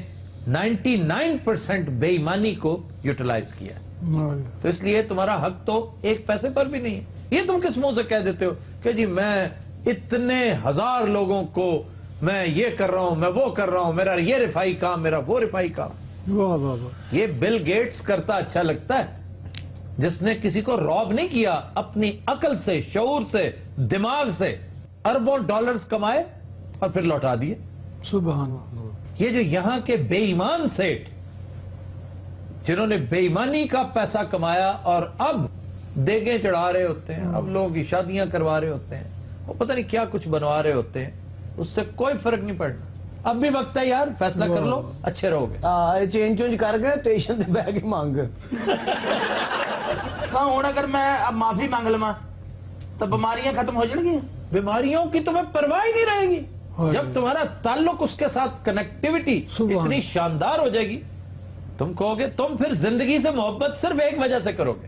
99% बेईमानी को यूटिलाइज किया, तो इसलिए तुम्हारा हक तो 1 पैसे पर भी नहीं है। ये तुम किस मुंह से कह देते हो कि जी मैं इतने 1000 लोगों को मैं ये कर रहा हूं, मैं वो कर रहा हूं, मेरा ये रिफाई काम, मेरा वो रिफाई काम। ये बिल गेट्स करता अच्छा लगता है, जिसने किसी को रॉब नहीं किया, अपनी अकल से, शऊर से, दिमाग से अरबों डॉलर्स कमाए और फिर लौटा दिए। ये जो यहां के बेईमान सेठ जिन्होंने बेईमानी का पैसा कमाया और अब देगे चढ़ा रहे होते हैं, अब लोगों की शादियां करवा रहे होते हैं, वो पता नहीं क्या कुछ बनवा रहे होते हैं, उससे कोई फर्क नहीं पड़ना। अब भी वक्त है यार, फैसला कर लो, अच्छे रहोगे। चेंज चेंज करके स्टेशन से बैग ही मांग। हाँ, और अगर मैं अब माफी मांग लवा तो बीमारियां खत्म हो जाएंगी। बीमारियों की तुम्हें परवाह ही नहीं रहेगी। जब तुम्हारा ताल्लुक उसके साथ कनेक्टिविटी इतनी शानदार हो जाएगी, तुम कहोगे, तुम फिर जिंदगी से मोहब्बत सिर्फ एक वजह से करोगे,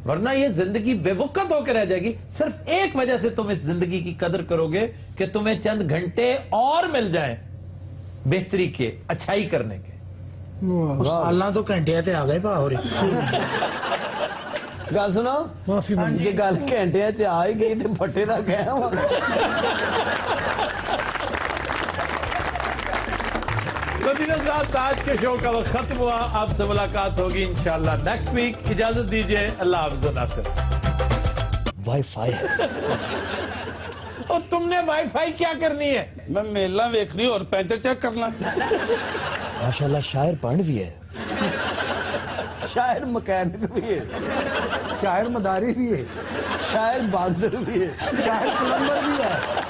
वरना ये जिंदगी बेवकत होकर रह जाएगी। सिर्फ एक वजह से तुम इस जिंदगी की कदर करोगे कि तुम्हें चंद घंटे और मिल जाएं बेहतरी के, अच्छाई करने के। साल तो घंटे ते आ गए भाव। गल सुनो, माफी जे गल घंटे च आ ही गई तो फट्टे का क्या वा। रात आज के शो का वक्त खत्म हुआ, आपसे मुलाकात होगी इंशाल्लाह नेक्स्ट वीक। इजाजत दीजिए, अल्लाह हाफ़िज़ नासिर। वाईफाई है और तुमने वाईफाई क्या करनी है? मैं मेला वेखनी और पैंचर चेक करना। माशाल्लाह शायर पढ़ भी है, शायर मैकेनिक भी है, शायर मदारी भी है, शायर बांदर भी है, शायर प्लम्बर भी है।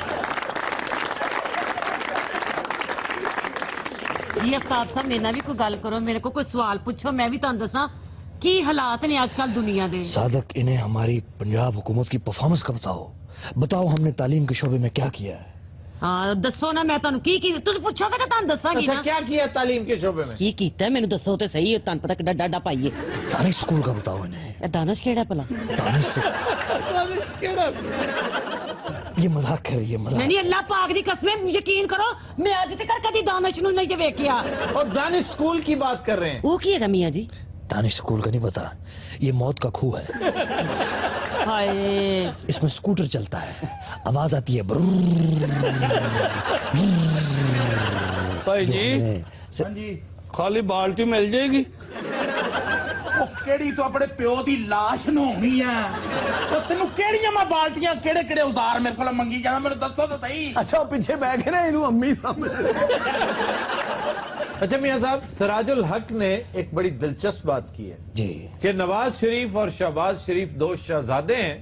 जी अफ्ताब साहब, मेरे भी कोई गल करो, मेरे को कोई सवाल पूछो, मैं भी तुहानू दसा की हालात ने आजकल दुनिया दे। सादक, इन्हें हमारी पंजाब हुकूमत की परफॉर्मेंस का बताओ हमने तालीम के शोबे में क्या किया है। हाँ दसो ना, मैं तुहानू की तुसीं पुछोगे तो तुहानू दसांगी ना। क्या किया तालीम के शोबे में? की कीता मैनू दसो ते सही, तुहानू पता किड्डा डाडा पाइए। दानिश स्कूल का बताओ इन्हें। दानिश केड़ा भला? दानिश से ये मजाक कर रही है, मजाक। नहीं, अल्लाह पाक दी कसम, यकीन करो मैं आज तक कदी दानिश नूं नहीं वेखिया। और दानिश स्कूल की बात कर रहे हैं, वो की है मियां जी? दानिश स्कूल का नहीं पता, ये मौत का खूह है। हाय, इसमें स्कूटर चलता है, आवाज आती है भाई जी खाली बाल्टी मिल जाएगी? केड़ी तो अपने प्यो की लाश नहाउणी है, तेन केड़ियां मैं बाल्टियां केड़े केड़े औजार मेरे को मंगी जाना, मेरे दसो तो सही। अच्छा पीछे बैठ के ना इनू अम्मी सामने अच्छा मियां साहब, सिराजुल हक ने एक बड़ी दिलचस्प बात की है जी कि नवाज शरीफ और शहबाज शरीफ दो शहजादे हैं,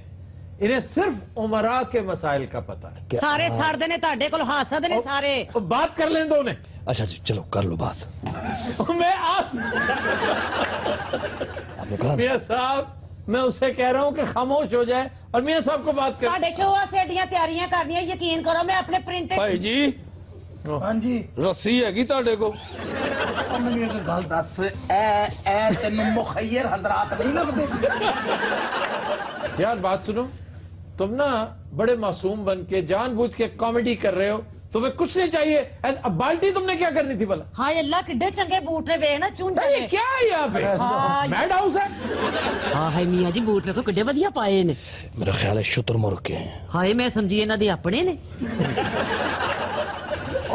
इन्हें सिर्फ उमरा के मसाइल का पता है। ਸਾਰੇ ਸੜਦੇ ਨੇ ਤੁਹਾਡੇ ਕੋਲ ਹਾਸਦ ਨੇ ਸਾਰੇ। तो बात कर लें दो ने। अच्छा जी चलो कर लो बात। मैं आप आपने कहा मियां साहब, मैं उसे कह रहा हूं कि खामोश हो जाए और मियां साहब को बात कर। ਤੁਹਾਡੇ ਸ਼ੋਅ ਸੇਡੀਆਂ ਤਿਆਰੀਆਂ ਕਰਨੀਆਂ, ਯਕੀਨ ਕਰੋ ਮੈਂ ਆਪਣੇ ਪ੍ਰਿੰਟਡ। ਭਾਈ ਜੀ ਹਾਂਜੀ ਰੱਸੀ ਹੈਗੀ ਤੁਹਾਡੇ ਕੋਲ? ਮੈਨੂੰ ਇੱਕ ਗੱਲ ਦੱਸ, ਐ ਤੈਨੂੰ ਮੁਖੱਯਰ ਹਜ਼ਰਾਤ ਨਹੀਂ ਲੱਗਦੇ? यार बात सुनो, तुम ना बड़े मासूम बन के जानबूझ के कॉमेडी कर रहे हो, तुम्हें कुछ नहीं चाहिए। अब बाल्टी तुमने क्या करनी थी भला? ਹਾਏ ਅੱਲਾ ਕਿੱਡੇ ਚੰਗੇ ਬੂਟ ਨੇ, ਵੇਖ ਨਾ ਚੁੰਝੇ अरे ਨੇ। क्या है यहाँ पे? हाँ। मैड हाउस है। ਹਾਂ ਹਾਏ ਮੀਆਂ ਜੀ, ਬੂਟ ਵੇਖੋ ਕਿੱਡੇ ਵਧੀਆ ਪਾਏ ਨੇ। मेरा ख्याल है शुतुरमुर्ग के हैं। ਹਾਏ ਮੈਂ ਸਮਝੀ ਇਹਨਾਂ ਦੇ ਆਪਣੇ ਨੇ।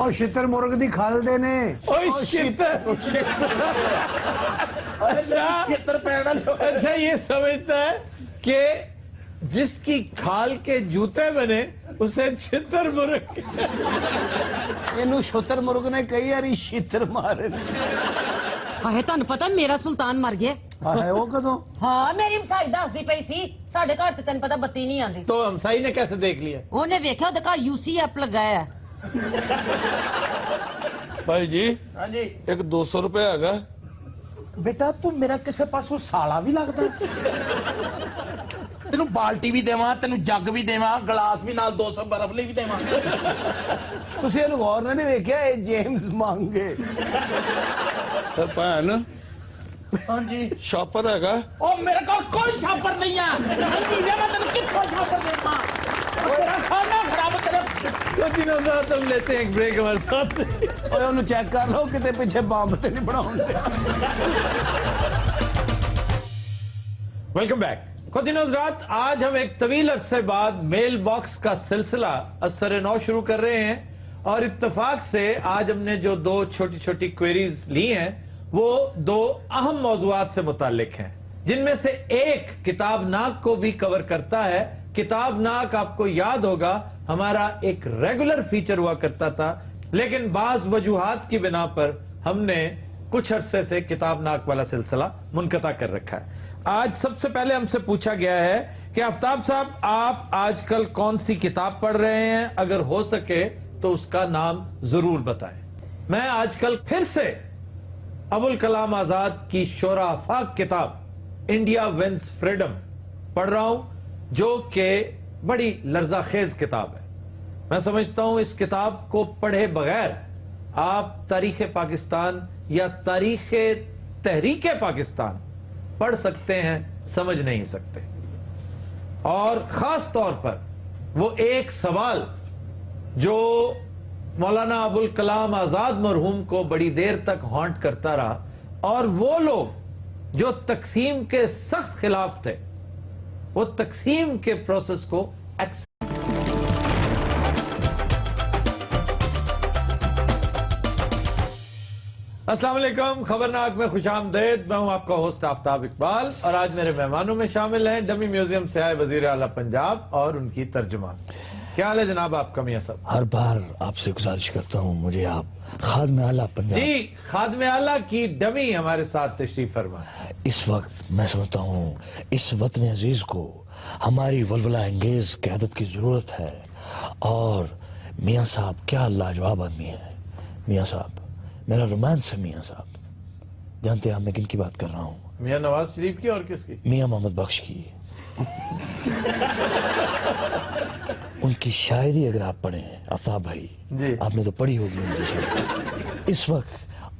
और शितर मुर्ग दी खाल दे ने। ओए शिट। ਛੇਤਰ ਪੈਣ ਵਾਲੇ। अच्छा ये समझता है कि जिसकी खाल के जूते बने उसे छितर मुर्ग। इनू शुतर मुर्ग ने कई बारी शितर मारे ने। ਹਾਏ ਤੁਹਾਨੂੰ ਪਤਾ ਮੇਰਾ ਸੁਲਤਾਨ ਮਰ ਗਿਆ। है वो कदों? ਹਾਂ ਮੇਰੀ ਮਸਾਈ ਦੱਸਦੀ ਪਈ ਸੀ, ਸਾਡੇ ਘਰ ਤੇ ਤੈਨੂੰ ਪਤਾ ਬੱਤੀ ਨਹੀਂ ਆਉਂਦੀ। तो हमसाई ने कैसे देख लिया? ਉਹਨੇ ਵੇਖਿਆ ਉਹਦੇ ਘਰ UC ਐਪ ਲਗਾਇਆ। ਭਾਈ ਜੀ ਹਾਂਜੀ ਇੱਕ 200 ਰੁਪਏ ਹੈਗਾ? ਬੇਟਾ ਤੂੰ ਮੇਰਾ ਕਿਸੇ ਪਾਸੋਂ ਸਾਲਾ ਵੀ ਲੱਗਦਾ? ਤੈਨੂੰ ਬਾਲਟੀ ਵੀ ਦੇਵਾਂ, ਤੈਨੂੰ ਜੱਗ ਵੀ ਦੇਵਾਂ, ਗਲਾਸ ਵੀ ਨਾਲ 200 ਬਰਫ ਲਈ ਵੀ ਦੇਵਾਂ। ਤੁਸੀਂ ਇਹਨੂੰ ਗੌਰ ਨਾਲ ਨਹੀਂ ਵੇਖਿਆ, ਇਹ ਜੇਮਸ ਮੰਗੇ। ਤੇ ਭੈਣ ਹਾਂਜੀ ਸ਼ਾਪਰ ਹੈਗਾ? ਉਹ ਮੇਰੇ ਕੋਲ ਕੋਈ ਛਾਪਰ ਨਹੀਂ ਆ। ਹਾਂਜੀ ਮੈਂ ਤੈਨੂੰ ਕਿੱਥੋਂ ਛਾਪਰ ਦੇਵਾਂ? ਤੇਰਾ ਖਾਣਾ ਖਰਾਬ ਤੇਰੇ। तो दिनों रात हम लेते हैं एक ब्रेक हमारे साथ। ਓਏ ਉਹਨੂੰ ਚੈੱਕ ਕਰ ਲਓ ਕਿਤੇ ਪਿੱਛੇ ਬੰਬ ਤੇ ਨਹੀਂ ਬਣਾਉਂਦੇ। Welcome back. खुदिनोज रात, आज हम एक तवील अरसे बाद मेल बॉक्स का सिलसिला असर नौ शुरू कर रहे हैं और इत्तेफाक से आज हमने जो दो छोटी छोटी क्वेरीज ली हैं वो दो अहम मौजुआत से मुताल्लिक हैं, जिनमें से एक किताबनाक को भी कवर करता है। किताबनाक आपको याद होगा हमारा एक रेगुलर फीचर हुआ करता था, लेकिन बाज वजूहात की बिना पर हमने कुछ अरसे से किताबनाक वाला सिलसिला मुनक़ता कर रखा है। आज सबसे पहले हमसे पूछा गया है कि आफ्ताब साहब, आप आजकल कौन सी किताब पढ़ रहे हैं? अगर हो सके तो उसका नाम जरूर बताएं। मैं आजकल फिर से अबुल कलाम आजाद की शोरा आफाक किताब इंडिया विंस फ्रीडम पढ़ रहा हूं, जो कि बड़ी लर्जाखेज किताब है। मैं समझता हूं इस किताब को पढ़े बगैर आप तारीख पाकिस्तान या तारीख तहरीक पाकिस्तान पढ़ सकते हैं, समझ नहीं सकते। और खास तौर पर वो एक सवाल जो मौलाना अबुल कलाम आजाद मरहूम को बड़ी देर तक हॉन्ट करता रहा, और वो लोग जो तकसीम के सख्त खिलाफ थे, वो तकसीम के प्रोसेस को अस्सलाम वालेकुम। खबरनाक में खुशामदेद। मैं हूं आपका होस्ट आफ्ताब इकबाल और आज मेरे मेहमानों में शामिल हैं डमी म्यूजियम से आए वजीर आला पंजाब और उनकी तर्जुमान। क्या हाल है जनाब आपका मियां साहब? हर बार आपसे गुजारिश करता हूँ, मुझे आप खादमे आला पंजाब। जी, खादमे आला की डमी हमारे साथ तशरीफ फरमा। इस वक्त मैं समझता हूँ इस वतन अजीज को हमारी वलवला अंगेज क़यादत की जरूरत है। और मियां साहब क्या लाजवाब आदमी है। मियां साहब मेरा रोमांस है। मियां साहब जानते हैं आप मैं किन की बात कर रहा हूँ? मियां नवाज शरीफ की और किसकी? मियां मोहम्मद बख्श की। उनकी शायरी अगर आप पढ़ें आफ्ताब भाई, जी। आपने तो पढ़ी होगी उनकी शायरी। इस वक्त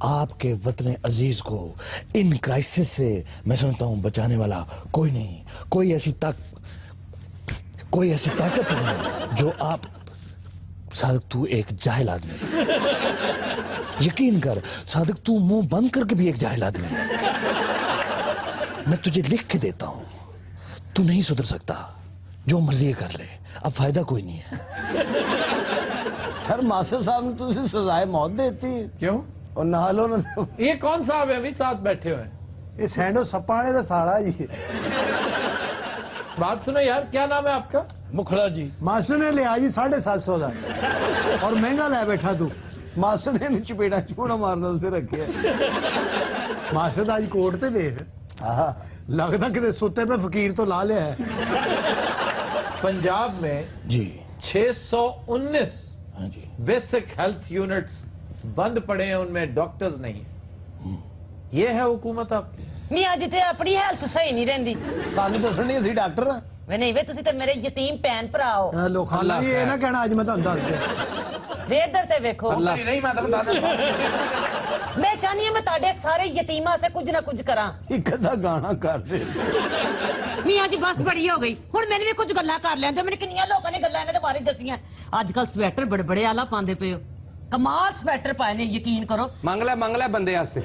आपके वतन अजीज को इन क्राइसिस से मैं समझता हूँ बचाने वाला कोई नहीं, कोई ऐसी ताकत नहीं जो आप। सादिक तू एक जाहिल आदमी है। यकीन कर सादिक, तू मुंह बंद करके भी एक जाहिल आदमी है। मैं तुझे लिख के देता हूं, तू नहीं सुधर सकता, जो मर्जी कर ले, अब फायदा कोई नहीं है। सर मास्टर साहब ने तुझे सजाए मौत देती है। क्यों? और नहा लो ना। ये कौन साहब है अभी साथ बैठे हुए हैं? ये सैंडो सपाने का साड़ा जी। बात सुनो यार, क्या नाम है आपका? मुखड़ा जी। मास्टर ने लिया जी 750 का और महंगा लै बैठा तू। ਮਾਸਟਰ ਨੇ ਇਹਨੂੰ ਚਪੇੜਾ ਚੂੜਾ ਮਾਰਨ ਵਾਸਤੇ ਰੱਖਿਆ। ਮਾਸਟਰ ਦਾ ਅੱਜ ਕੋਰਟ ਤੇ ਵੇਖ, ਆਹ ਲੱਗਦਾ ਕਿਤੇ ਸੁੱਤੇ ਪੇ ਫਕੀਰ ਤੋਂ ਲਾ ਲਿਆ ਹੈ। पंजाब में जी 619 हाँ जी बेसिक हेल्थ यूनिट्स बंद पड़े हैं, उनमें डॉक्टर्स नहीं है। ये है हुकूमत आपकी। ਮੀਆਂ ਜਿੱਥੇ ਆਪਣੀ ਹੈਲਥ ਸਹੀ ਨਹੀਂ ਰਹਿੰਦੀ ਸਾਨੂੰ ਦੱਸਣੀ ਅਸੀਂ ਡਾਕਟਰ ਆ। ਵੇ ਨਹੀਂ ਵੇ ਤੁਸੀਂ ਤੇ ਮੇਰੇ ਯਤੀਮ ਭੈਣ ਭਰਾ ਹੋ। ਲੋਕਾਂ ਲਈ ਇਹ ਨਾ ਕਹਿਣਾ ਅੱਜ ਮੈਂ ਤੁਹਾਨੂੰ ਦੱਸ ਦਿਆਂ। ਵੇ ਇੱਧਰ ਤੇ ਵੇਖੋ नहीं मैं तुम दादा ਮੈਂ ਚਾਹਨੀ ਹਾਂ ਮੈਂ ਤੁਹਾਡੇ ਸਾਰੇ ਯਤੀਮਾਂ ਸੇ ਕੁਝ ਨਾ ਕੁਝ ਕਰਾਂ। ਇੱਕ ਅੱਧਾ ਗਾਣਾ ਕਰ ਦੇ। ਮੀਆਂ ਜੀ ਬਸ ਬੜੀ ਹੋ ਗਈ, ਹੁਣ ਮੈਨੂੰ ਵੀ ਕੁਝ ਗੱਲਾਂ ਕਰ ਲੈਂਦੇ। ਮੈਨੂੰ ਕਿੰਨੀਆਂ ਲੋਕਾਂ ਨੇ ਗੱਲਾਂ ਇਹਨਾਂ ਦੇ ਬਾਰੇ ਦੱਸੀਆਂ। ਅੱਜ ਕੱਲ ਸਵੈਟਰ ਬੜੇ ਬੜੇ ਆਲਾ ਪਾਉਂਦੇ ਪਏ ਹੋ, ਕਮਾਲ ਸਵੈਟਰ ਪਾਏ ਨੇ, ਯਕੀਨ ਕਰੋ। ਮੰਗ ਲੈ ਬੰਦੇ ਵਾਸਤੇ।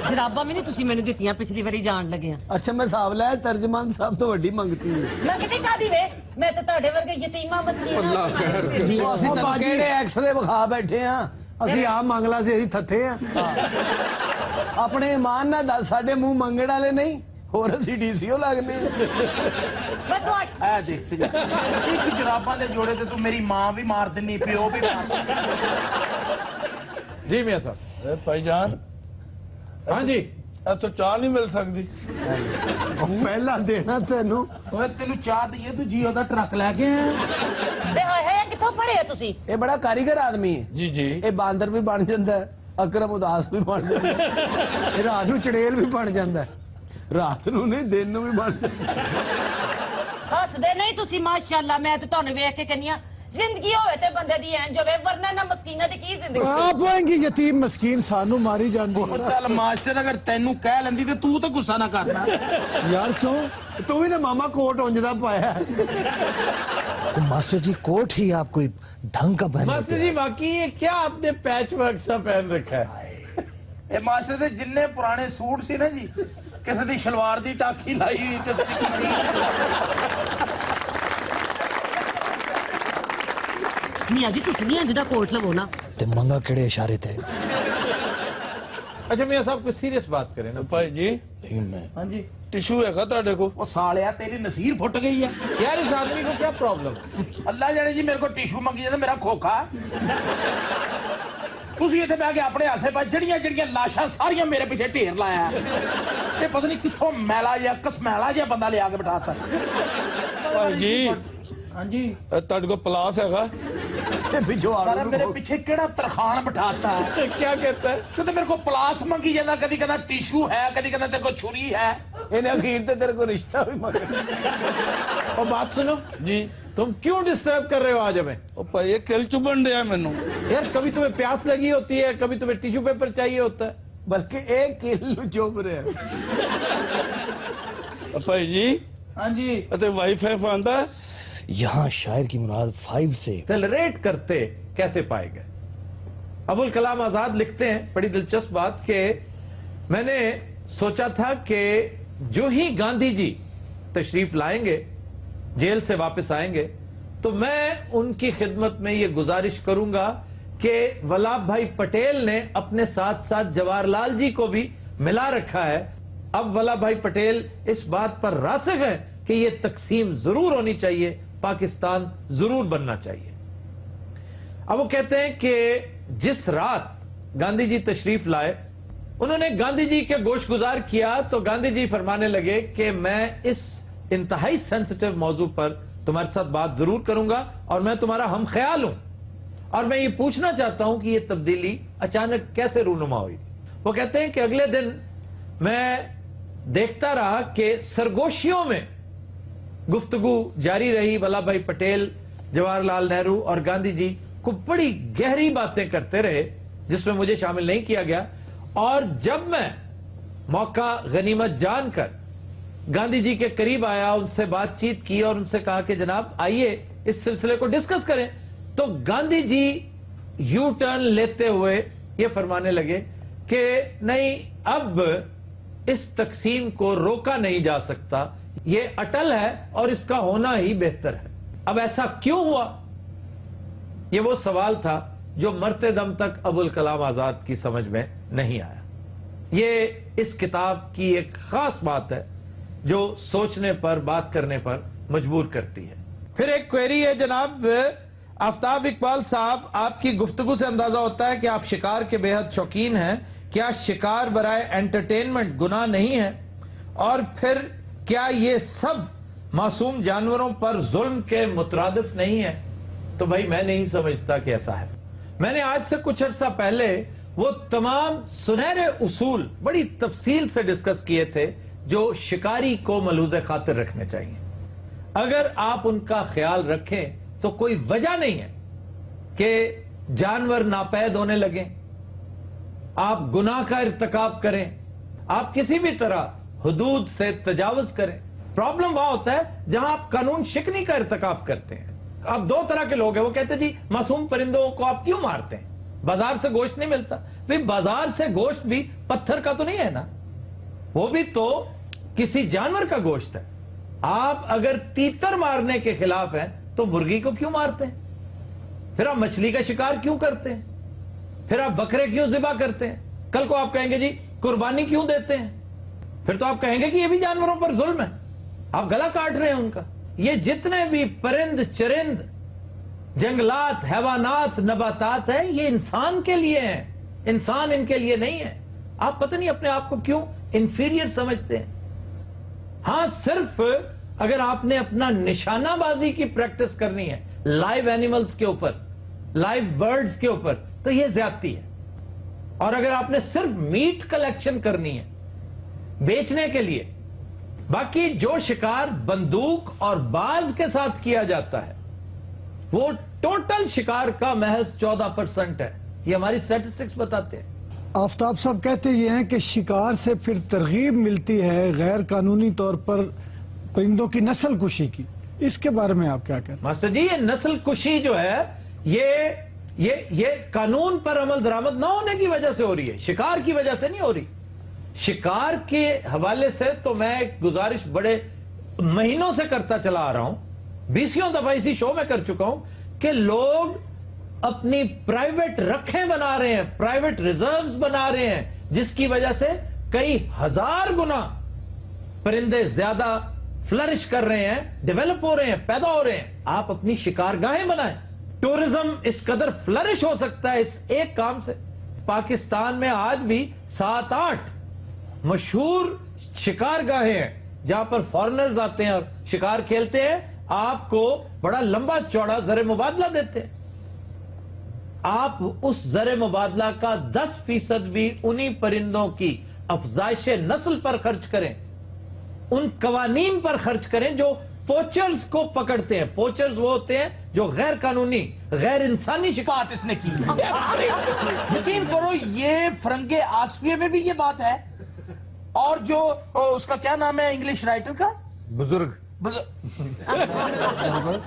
ਜਰਾਬਾਂ ਵੀ ਨਹੀਂ ਤੁਸੀਂ ਮੈਨੂੰ ਦਿੱਤੀਆਂ ਪਿਛਲੀ ਵਾਰੀ ਜਾਣ ਲੱਗਿਆ। ਅੱਛਾ ਮੈਂ ਹਿਸਾਬ ਲਾਇਆ ਤਰਜਮਾਨ ਸਭ ਤੋਂ ਵੱਡੀ ਮੰਗਤੀ ਹੈ। ਮੈਂ ਕਿਤੇ ਕਾਦੀ ਵੇ, ਮੈਂ ਤਾਂ ਤੁਹਾਡੇ ਵਰਗੇ ਯਤੀਮਾਂ ਮਸਕੀਨਾਂ ਅਸੀਂ ਤਾਂ ਕਿਹੜੇ ਐਕਸਰੇ ਵਿਖਾ ਬੈਠੇ ਆ। ਅਸੀਂ ਆਪ ਮੰਗ ਲਾ ਸੀ, ਅਸੀਂ ਥੱਥੇ ਆ। ਆਪਣੇ ਇਮਾਨ ਨਾਲ ਦੱਸ, ਸਾਡੇ ਮੂੰਹ ਮੰਗਣ ਵਾਲੇ ਨਹੀਂ, ਹੋਰ ਅਸੀਂ ਡੀਸੀਓ ਲੱਗਨੇ। ਮੈਂ ਤੁਹਾਡੇ ਐ ਦੇਖਤੇ ਜਾ ਇੱਕ ਜਰਾਬਾਂ ਦੇ ਜੋੜੇ ਤੇ ਤੂੰ ਮੇਰੀ ਮਾਂ ਵੀ ਮਾਰ ਦਿੰਨੀ, ਪਿਓ ਵੀ ਮਾਰ ਦਿੰਨੀ। जी मियाँ साहब। ਭਾਈਜਾਨ हाँ जी ਇੱਥੋਂ ਚਾਹ ਨਹੀਂ ਮਿਲ ਸਕਦੀ? ਪਹਿਲਾਂ ਦੇਣਾ ਤੈਨੂੰ। ਓਏ ਤੈਨੂੰ ਚਾਹ ਦਈਏ, ਤੂੰ ਜੀਓ ਦਾ ਟਰੱਕ ਲੈ ਕੇ ਆਇਆ। ਵੇ ਹਾਏ ਹਾਏ ਕਿੱਥੋਂ ਪੜੇ ਤੁਸੀਂ? ਇਹ ਬੜਾ ਕਾਰੀਗਰ ਆਦਮੀ ਹੈ ਜੀ ਜੀ ਇਹ ਬਾਂਦਰ ਵੀ ਬਣ ਜਾਂਦਾ ਹੈ, ਅਕਰਮ ਉਦਾਸ ਵੀ ਬਣ ਜਾਂਦਾ ਹੈ, ਇਹ ਰਾਤ ਨੂੰ ਚੜੇਲ ਵੀ ਬਣ ਜਾਂਦਾ ਹੈ, ਰਾਤ ਨੂੰ ਨਹੀਂ ਦਿਨ ਨੂੰ ਵੀ ਬਣ ਜਾਂਦਾ ਹੈ। ਹੱਸਦੇ ਨਹੀਂ ਤੁਸੀਂ ਮਾਸ਼ਾਅੱਲਾ। ਮੈਂ ਤੇ ਤੁਹਾਨੂੰ ਵੇਖ ਕੇ ਕਹਿੰਦੀ ਆ ਜ਼ਿੰਦਗੀ ਹੋਵੇ ਤੇ ਬੰਦੇ ਦੀ ਇੰਜ ਹੋਵੇ, ਵਰਨਾ ਨਾ ਮਸਕੀਨਾਂ ਦੀ ਕੀ ਜ਼ਿੰਦਗੀ। आप होएंगी यतीम मस्कीन सानू मारी जाती ਉਹ ਚੱਲ ਮਾਸਟਰ ਅਗਰ ਤੈਨੂੰ ਕਹਿ ਲੈਂਦੀ ਤੇ ਤੂੰ ਤਾਂ ਗੁੱਸਾ ਨਾ ਕਰਨਾ। यार क्यों ਤੂੰ ਵੀ ਤਾਂ ਮਾਮਾ ਕੋਟ ਉਂਝਦਾ ਪਾਇਆ ਹੈ। तो मास्टर जी कोट ही आप कोई ढंग का पहन मास्टर जी वाकई ये क्या आपने पैच वर्क सा पहन रखा है? ਇਹ ਮਾਸਟਰ ਦੇ ਜਿੰਨੇ ਪੁਰਾਣੇ ਸੂਟ ਸੀ ਨਾ ਜੀ, ਕਿਸੇ ਦੀ ਸ਼ਲਵਾਰ ਦੀ ਟਾਕੀ ਲਾਈ ਹੋਈ, ਕਿਸੇ ਦੀ ਕਮੀਜ਼। ਮੀਆਂ ਜੀ ਤੁਸੀਂ ਨਹੀਂ ਇੰਜ ਦਾ ਕੋਟ ਲਵੋ ਨਾ। ते मंगा केड़े इशारे थे? अच्छा मियाँ साहब कुछ सीरियस बात करें ना। ਭਾਈ ਜੀ नहीं मैं ਹਾਂਜੀ ਟਿਸ਼ੂ ਹੈਗਾ ਤੁਹਾਡੇ ਕੋਲ? ਉਹ ਸਾਲਿਆ ਤੇਰੀ ਨਸੀਰ ਫੁੱਟ ਗਈ ਆ। यार इस आदमी को क्या प्रॉब्लम? ਅੱਲਾ ਜਾਣੇ ਜੀ ਮੇਰੇ ਕੋਲ ਟਿਸ਼ੂ ਮੰਗੀ ਜਾਂਦਾ, ਮੇਰਾ ਖੋਖਾ। ਤੁਸੀਂ ਇੱਥੇ ਬਹਿ ਕੇ ਆਪਣੇ ਆਸੇ-ਪਾਸੇ ਜਿਹੜੀਆਂ ਲਾਸ਼ਾਂ ਸਾਰੀਆਂ ਮੇਰੇ ਪਿੱਛੇ ਢੇਰ ਲਾਇਆ। ਇਹ ਪਤਾ ਨਹੀਂ ਕਿੱਥੋਂ ਮੈਲਾ ਜਿਹਾ ਕਸਮੈਲਾ ਜਿਹਾ ਬੰਦਾ ਲਿਆ ਕੇ ਬਿਠਾਤਾ। ਭਾਈ ਜੀ ਹਾਂਜੀ ਤੁਹਾਡੇ ਕੋਲ ਪਲਾਸ ਹੈਗਾ? ਇਹ ਪਿੱਛੋਂ ਸਾਰਾ ਆੜੂ ਮੇਰੇ ਪਿੱਛੇ ਕਿਹੜਾ ਤਰਖਾਨ ਬਿਠਾਤਾ। क्या कहता है? ਕਿਤੇ ਮੇਰੇ ਕੋਲ ਪਲਾਸ ਮੰਗੀ ਜਾਂਦਾ, ਕਦੀ ਕਹਿੰਦਾ ਟਿਸ਼ੂ ਹੈ, ਕਦੀ ਕਹਿੰਦਾ ਤੇਰੇ ਕੋਲ ਛੁਰੀ ਹੈ। ਇਹਨੇ ਅਖੀਰ ਤੇ ਤੇਰੇ ਕੋਲ ਰਿਸ਼ਤਾ ਵੀ ਮੰਗਿਆ। और बात सुनो ਜੀ तुम क्यों डिस्टर्ब कर रहे हो आज हमें? ਉਹ ਭਾਈ ਇਹ ਕਿਲ ਚੁਬਣ ਡਿਆ ਮੈਨੂੰ। यार कभी तुम्हें प्यास लगी होती है, कभी तुम्हें टिश्यू पेपर चाहिए होता है। ਬਲਕਿ ਇਹ ਕਿਲ ਨੂੰ ਚੁੱਭ ਰਿਹਾ। ਭਾਈ ਜੀ ਹਾਂਜੀ ਅਤੇ ਵਾਈਫਾਈ ਆਂਦਾ? यहाँ शायर की मुराद 5 से सेलिब्रेट करते कैसे पाए गए? अबुल कलाम आजाद लिखते हैं बड़ी दिलचस्प बात कि मैंने सोचा था कि जो ही गांधी जी तशरीफ लाएंगे, जेल से वापस आएंगे, तो मैं उनकी खिदमत में ये गुजारिश करूंगा कि वल्लभ भाई पटेल ने अपने साथ साथ जवाहरलाल जी को भी मिला रखा है। अब वल्लभ भाई पटेल इस बात पर रासिख है कि ये तकसीम जरूर होनी चाहिए, पाकिस्तान जरूर बनना चाहिए। अब वो कहते हैं कि जिस रात गांधी जी तशरीफ लाए, उन्होंने गांधी जी के गोश गुजार किया, तो गांधी जी फरमाने लगे कि मैं इस इंतहाई सेंसिटिव मौजू पर तुम्हारे साथ बात जरूर करूंगा और मैं तुम्हारा हम ख्याल हूं, और मैं ये पूछना चाहता हूं कि ये तब्दीली अचानक कैसे रूनुमा हुई। वो कहते हैं कि अगले दिन मैं देखता रहा कि सरगोशियों में गुफ्तगू जारी रही। वल्लभ भाई पटेल, जवाहरलाल नेहरू और गांधी जी को बड़ी गहरी बातें करते रहे, जिसमें मुझे शामिल नहीं किया गया। और जब मैं मौका गनीमत जानकर गांधी जी के करीब आया, उनसे बातचीत की और उनसे कहा कि जनाब आइए इस सिलसिले को डिस्कस करें, तो गांधी जी यू टर्न लेते हुए ये फरमाने लगे कि नहीं, अब इस तकसीम को रोका नहीं जा सकता, ये अटल है और इसका होना ही बेहतर है। अब ऐसा क्यों हुआ? ये वो सवाल था जो मरते दम तक अबुल कलाम आजाद की समझ में नहीं आया। ये इस किताब की एक खास बात है जो सोचने पर, बात करने पर मजबूर करती है। फिर एक क्वेरी है जनाब, आफ्ताब इकबाल साहब, आपकी गुफ्तगू से अंदाजा होता है कि आप शिकार के बेहद शौकीन हैं। क्या शिकार बराए एंटरटेनमेंट गुनाह नहीं है? और फिर क्या ये सब मासूम जानवरों पर जुल्म के मुतरादिफ नहीं है? तो भाई मैं नहीं समझता कि ऐसा है। मैंने आज से कुछ अर्सा पहले वो तमाम सुनहरे उसूल बड़ी तफसील से डिस्कस किए थे जो शिकारी को मलूज़े खातिर रखने चाहिए। अगर आप उनका ख्याल रखें तो कोई वजह नहीं है कि जानवर नापैद होने लगे, आप गुनाह का इर्तिकाब करें, आप किसी भी तरह हुदूद से तजावुज करें। प्रॉब्लम वहां होता है जहां आप कानून शिकनी का इर्तिकाब करते हैं। अब दो तरह के लोग हैं, वो कहते हैं जी मासूम परिंदों को आप क्यों मारते हैं, बाजार से गोश्त नहीं मिलता। भाई बाजार से गोश्त भी पत्थर का तो नहीं है ना, वो भी तो किसी जानवर का गोश्त है। आप अगर तीतर मारने के खिलाफ हैं तो मुर्गी को क्यों मारते हैं? फिर आप मछली का शिकार क्यों करते हैं? फिर आप बकरे क्यों ज़िबा करते हैं? कल को आप कहेंगे जी कुर्बानी क्यों देते हैं, फिर तो आप कहेंगे कि ये भी जानवरों पर जुल्म है, आप गला काट रहे हैं उनका। ये जितने भी परिंद चरिंद जंगलात हैवानात नबातात हैं ये इंसान के लिए हैं, इंसान इनके लिए नहीं है। आप पता नहीं अपने आप को क्यों इंफीरियर समझते हैं। हां, सिर्फ अगर आपने अपना निशानाबाजी की प्रैक्टिस करनी है लाइव एनिमल्स के ऊपर, लाइव बर्ड्स के ऊपर, तो यह ज्यादती है। और अगर आपने सिर्फ मीट कलेक्शन करनी है बेचने के लिए, बाकी जो शिकार बंदूक और बाज के साथ किया जाता है वो टोटल शिकार का महज 14% है। ये हमारी स्टैटिस्टिक्स बताते हैं। आफ्ताब साहब कहते ये हैं कि शिकार से फिर तरगीब मिलती है गैर कानूनी तौर पर परिंदों की नस्ल कुशी की, इसके बारे में आप क्या कहते हैं? मास्टर जी, ये नस्ल कुशी जो है ये कानून पर अमल दरामद ना होने की वजह से हो रही है, शिकार की वजह से नहीं हो रही। शिकार के हवाले से तो मैं एक गुजारिश बड़े महीनों से करता चला आ रहा हूं, 20 दफा इसी शो में कर चुका हूं कि लोग अपनी प्राइवेट रखें बना रहे हैं, प्राइवेट रिजर्व्स बना रहे हैं, जिसकी वजह से कई हजार गुना परिंदे ज्यादा फ्लरिश कर रहे हैं, डेवलप हो रहे हैं, पैदा हो रहे हैं। आप अपनी शिकारगाहें बनाएं। टूरिज्म इस कदर फ्लरिश हो सकता है इस एक काम से। पाकिस्तान में आज भी 7-8 मशहूर शिकारगाहें हैं जहां पर फॉरेनर्स आते हैं और शिकार खेलते हैं, आपको बड़ा लंबा चौड़ा ज़र मुबादला देते हैं। आप उस ज़र मुबादला का 10% भी उन्हीं परिंदों की अफजाइश नस्ल पर खर्च करें, उन कवानीन पर खर्च करें जो पोचर्स को पकड़ते हैं। पोचर्स वो होते हैं जो गैर कानूनी गैर इंसानी शिकार इसने की। यकीन करो ये फरंगे आसफिया में भी ये बात है, और जो उसका क्या नाम है इंग्लिश राइटर का, बुजुर्ग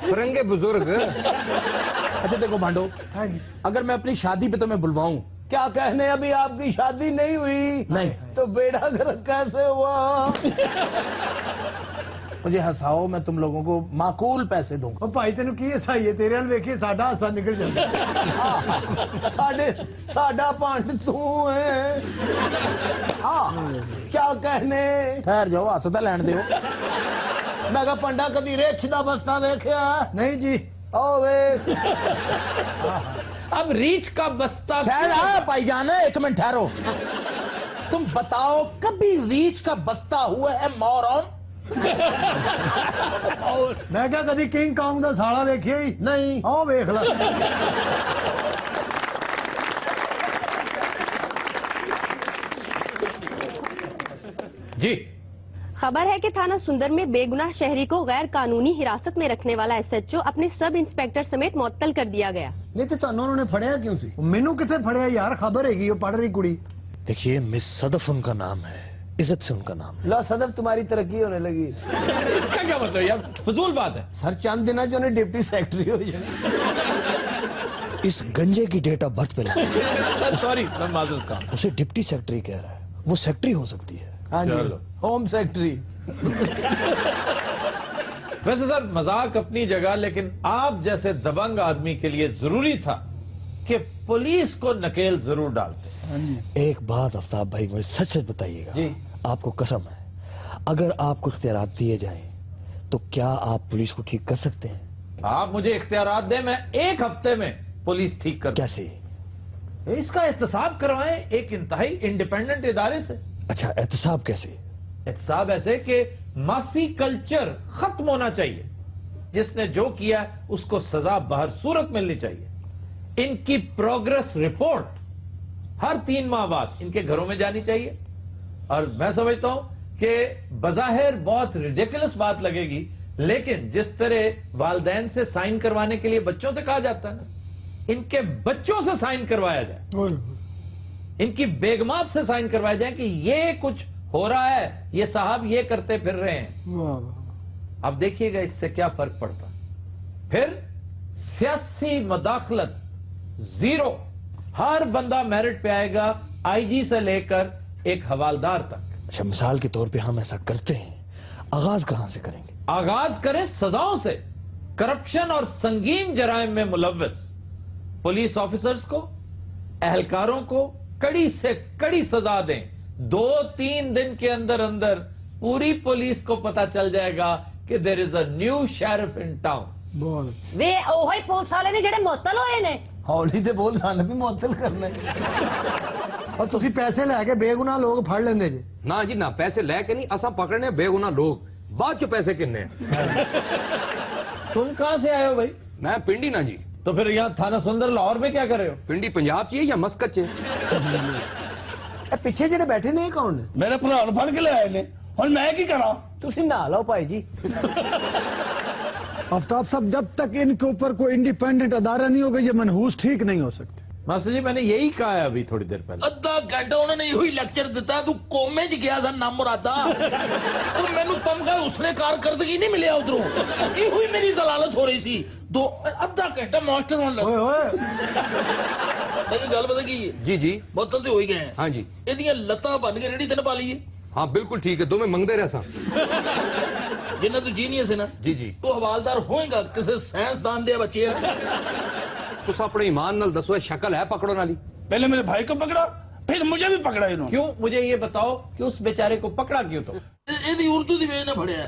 फरंगे बुजुर्ग। अच्छा देखो भांडो, हाँ जी, अगर मैं अपनी शादी पे तुम्हें बुलवाऊं, क्या कहने अभी आपकी शादी नहीं हुई? नहीं तो बेड़ा गर्क कैसे हुआ? मुझे हंसाओ, मैं तुम लोगों को माकूल पैसे दूंगा। ओ भाई तेन की हसाई है, तेरे वाल वेखिए साडा हासा निकल जाता। साडा पंड तू है। हाँ, क्या कहने? ठहर जाओ, हंसदा लैन दियो। मैं कहा पंडा कदी रिछ दा बस्ता वेखिया? नहीं जी, ओ वेख। अब रीच का बस्ता ठहरा भाईजान, एक मिनट ठहरो। तुम बताओ कभी रीच का बस्ता हुआ है मौरौन? मैं क्या कदी किंग कॉन्ग दा साला वेखिया ही नहीं? ओ वेख ला। जी, खबर है कि थाना सुंदर में बेगुनाह शहरी को गैर कानूनी हिरासत में रखने वाला SHO अपने सब इंस्पेक्टर समेत मुअत्तल कर दिया गया। नहीं तो तुहानू उन्होंने फड़िया क्यों सी? मैनू किथे फड़िया यार, खबर हैगी वो पढ़ रही कुड़ी। देखिए, मिस सदफ उनका नाम है, इज्जत से उनका नाम। ला सदफ तुम्हारी तरक्की होने लगी। इसका क्या मतलब यार, फजूल बात है। सर चंद दिन जो ने डिप्टी सेक्रेटरी हो जाए। इस गंजे की डेट ऑफ बर्थ पे लगा। सॉरी, मैं माजूर का उसे डिप्टी सेक्रेटरी कह रहा है, वो सेक्रेटरी हो सकती है। हाँ जी, होम सेक्रेटरी। वैसे सर मजाक अपनी जगह, लेकिन आप जैसे दबंग आदमी के लिए जरूरी था कि पुलिस को नकेल जरूर डालते। एक बात आफ्ताब भाई मुझे सच सच बताइएगा जी, आपको कसम है, अगर आपको इख्तियारात दिए जाएं तो क्या आप पुलिस को ठीक कर सकते हैं? आप मुझे इख्तियारात दें, मैं 1 हफ्ते में पुलिस ठीक कर दूं। कैसे? इसका एहतसाब करवाएं एक इंतहाई इंडिपेंडेंट इदारे से। अच्छा, एहतसाब कैसे? एहतसाब ऐसे कि माफी कल्चर खत्म होना चाहिए। जिसने जो किया उसको सजा बहर सूरत मिलनी चाहिए। इनकी प्रोग्रेस रिपोर्ट हर 3 माह बाद इनके घरों में जानी चाहिए। और मैं समझता हूं कि बज़ाहिर बहुत रिडिकुलस बात लगेगी, लेकिन जिस तरह वालिदैन से साइन करवाने के लिए बच्चों से कहा जाता है ना, इनके बच्चों से साइन करवाया जाए, इनकी बेगमात से साइन करवाया जाए कि ये कुछ हो रहा है, ये साहब ये करते फिर रहे हैं। अब देखिएगा इससे क्या फर्क पड़ता। फिर सियासी मदाखलत 0। हर बंदा मेरिट पे आएगा, आईजी से लेकर एक हवालदार तक। अच्छा, मिसाल के तौर पे हम ऐसा करते हैं, आगाज कहां से करेंगे? आगाज करें सजाओं से। करप्शन और संगीन जराइम में मुलव्वस पुलिस ऑफिसर्स को, एहलकारों को कड़ी से कड़ी सजा दें। 2-3 दिन के अंदर अंदर पूरी पुलिस को पता चल जाएगा कि there is a new sheriff in town. वे ओही पुलिस वाले ने जेड़े मुअत्तल होए ने। हौली ते बोल, साने भी मुअत्तल करने। और तुसी पैसे लैके बेगुनाह लोग फड़ लेंदे जे। ना जी ना, पैसे लैके नहीं, असा पकड़ने बेगुनाह लोग, बाद चो पैसे किन्ने। तुम कहां से आए हो भाई? मैं पिंडी ना जी। तो फिर यहाँ थाना सुंदर लाहौर में क्या कर रहे हो? पिंडी पंजाब च या मस्कत च? पिछे जेड़े बैठे ने कौन ने? मेरे भरा फड़ के ले आए ने, और मैं की करा? तुसी नहा लो भाई जी। आफ्ताब साहब, जब तक इनके ऊपर कोई इंडिपेंडेंट अदारा नहीं होगा ये मनहूस ठीक नहीं हो सकते। मास्टर जी, मैंने यही कहा है अभी थोड़ी देर पहले। ਅੱਧਾ ਘੰਟਾ ਉਹਨਾਂ ਨੇ ਇਹੋ ਹੀ ਲੈਕਚਰ ਦਿੱਤਾ, ਤੂੰ ਕੋਮੇ 'ਚ ਗਿਆ ਸਨ ਨਾ ਮੁਰਾਦਾ। ਤੂੰ ਮੈਨੂੰ ਤਮਗਾ ਉਸਨੇ ਕਾਰਕਰਦਗੀ ਨਹੀਂ ਮਿਲਿਆ ਉਧਰੋਂ, ਇਹੋ ਹੀ ਮੇਰੀ ਜ਼ਲਾਲਤ ਹੋ ਰਹੀ ਸੀ। ਅੱਧਾ ਘੰਟਾ ਮਾਸਟਰ ਨਾਲ ओए ओए, ਇਹ ਗੱਲ ਪਤਾ ਕੀ ਹੈ? जी जी। ਬੋਤਲ ਤੇ ਹੋ ਹੀ ਗਏ ਆ। हाँ जी। ਇਹਦੀਆਂ ਲੱਤਾਂ ਬੰਨ ਕੇ ਰੇੜੀ ਤੇ ਪਾ ਲਈਏ। हाँ बिल्कुल ठीक है, दो में मंगते रह सा। ਜਿੰਨਾ ਤੂੰ ਜੀਨੀਅਸ ਹੈ ਨਾ, जी जी। ਤੂੰ ਹਵਾਲਦਾਰ ਹੋਏਗਾ ਕਿਸੇ ਸਾਇੰਸਦਾਨ ਦੇ ਬੱਚੇ ਆ। तुस अपने ईमान नाल दसो, ये शक्ल है पकड़ो नाली? पहले मेरे भाई को पकड़ा, फिर मुझे भी पकड़ा इन्होंने। क्यों? मुझे ये बताओ कि उस बेचारे को पकड़ा क्यों? तो ਇਹਦੀ ਉਰਦੂ ਦੀ ਵੇਜ ਨਾ ਫੜਿਆ।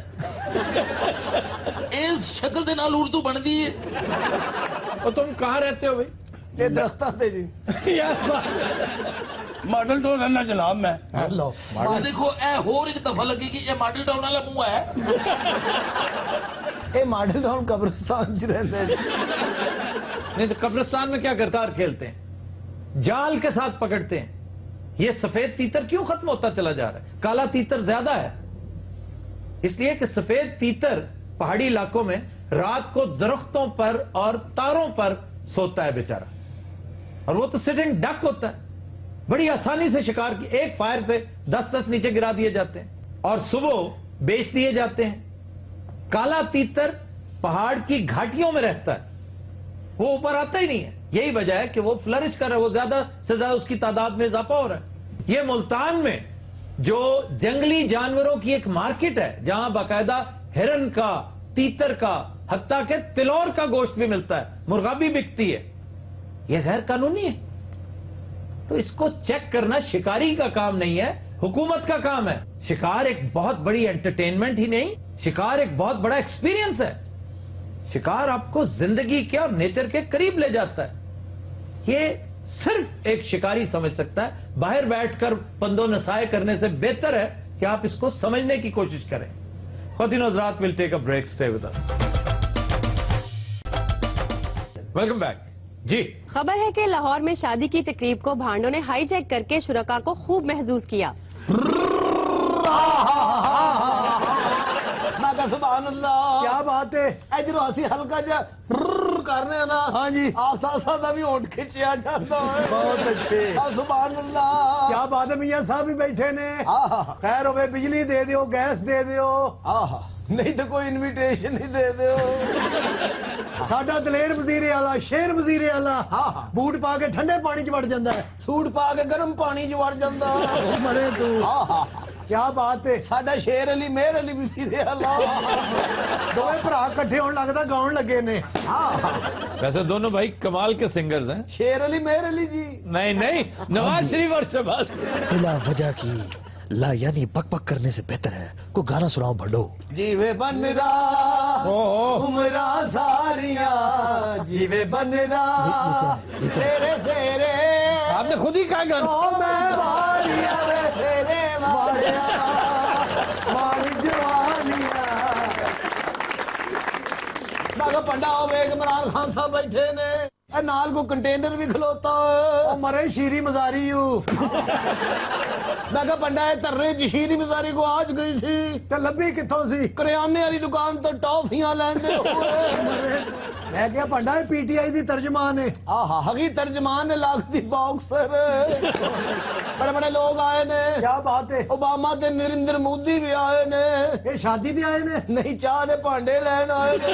ਇਸ ਸ਼ਕਲ ਦੇ ਨਾਲ ਉਰਦੂ ਬਣਦੀ ਹੈ। और तुम कहाँ रहते हो भाई? ये दरख्तां ते जी। मॉडल तो रहना जनाब मैं। लो ਇਹ ਦੇਖੋ, ਇਹ ਹੋਰ ਇੱਕ ਦਫਾ ਲੱਗੇਗੀ, ਇਹ ਮਾਡਲ ਟਾਊਨ ਵਾਲਾ ਮੂੰਹ ਹੈ। ये मॉडल टाउन कब्रिस्तान च रहंदे जी। नहीं तो कब्रिस्तान में क्या करतार खेलते हैं? जाल के साथ पकड़ते हैं। ये सफेद तीतर क्यों खत्म होता चला जा रहा है? काला तीतर ज्यादा है, इसलिए कि सफेद तीतर पहाड़ी इलाकों में रात को दरख्तों पर और तारों पर सोता है बेचारा, और वो तो सिटिंग डक होता है। बड़ी आसानी से शिकार की एक फायर से 10-10 नीचे गिरा दिए जाते हैं और सुबह बेच दिए जाते हैं। काला तीतर पहाड़ की घाटियों में रहता है, वो ऊपर आता ही नहीं है। यही वजह है कि वो फ्लरिश कर रहा है, वो ज्यादा से ज्यादा उसकी तादाद में इजाफा हो रहा है। ये मुल्तान में जो जंगली जानवरों की एक मार्केट है, जहां बाकायदा हिरन का, तीतर का, हत्ता के तिलौर का गोश्त भी मिलता है, मुर्गा भी बिकती है, यह गैर कानूनी है। तो इसको चेक करना शिकारी का काम नहीं है, हुकूमत का काम है। शिकार एक बहुत बड़ी एंटरटेनमेंट ही नहीं, शिकार एक बहुत बड़ा एक्सपीरियंस है। शिकार आपको जिंदगी के और नेचर के करीब ले जाता है। ये सिर्फ एक शिकारी समझ सकता है। बाहर बैठकर पंदो नसाए करने से बेहतर है कि आप इसको समझने की कोशिश करें। ख्वातीन और हज़रात, will take a break, stay with us. Welcome back जी। खबर है कि लाहौर में शादी की तकरीब को भांडों ने हाईजैक करके शुरका को खूब महसूस किया। सुभान अल्लाह, क्या बात है। इधरों असी हल्का जा करने ना। हाँ जी, आफ्ताब साहब दा भी होंठ खिंचिया जाता है। बहुत अच्छे। सुभान अल्लाह, क्या बात है। मियां साहब भी बैठे ने। खैर होवे, बिजली दे दियो, गैस दे दियो, नहीं तो कोई इनविटेशन ही दे दियो। साडा दलेर वजीरे आला, शेर वजीरे आला बूट पा के ठंडे पानी च वड़ जांदा है, सूट पा के गर्म पानी च वड़ जांदा है। मरे तू। क्या बात है। साडा शेर अली, मेहर अली वजीरे आला, दोवें भरा इकट्ठे होण लगदा गाउण लगे ने। वैसे दोनों भाई कमाल के सिंगर्स हैं। शेर अली, मेहर अली जी। नहीं नहीं, नवाज शरीफ और शहबाज। बिला वजह की ला यानी बक बक करने से बेहतर है कोई गाना सुनाओ भंडो। जीवे बन रहा उमरा सारियां जीवे बनरा तेरे सेरे आपने खुद ही कहा गाना। ओ मैं वारिया वे तेरे वारिया मारी जवानिया। मैं कहा पंडा होवे इमरान खान साहब बैठे ने ए नाल को कंटेनर भी खलोता है। ओ मरे शीरी मजारी हूँ। मैं कहा पंडा है तरने च शीरी मजारी को आज गई थी ते लभी कित्थों सी? करियाने वाली दुकान तो टॉफियां लैंदे हुए। मैं क्या पंडा है पीटीआई दी तर्जमान है। आहा हगी तर्जमान है लागती बॉक्सर। बड़े बड़े लोग आए ने। क्या बात है? ओबामा ते नरेंद्र मोदी भी आए ने। ये शादी ते आए ने? नहीं चाह दे भांडे लैन आए ने।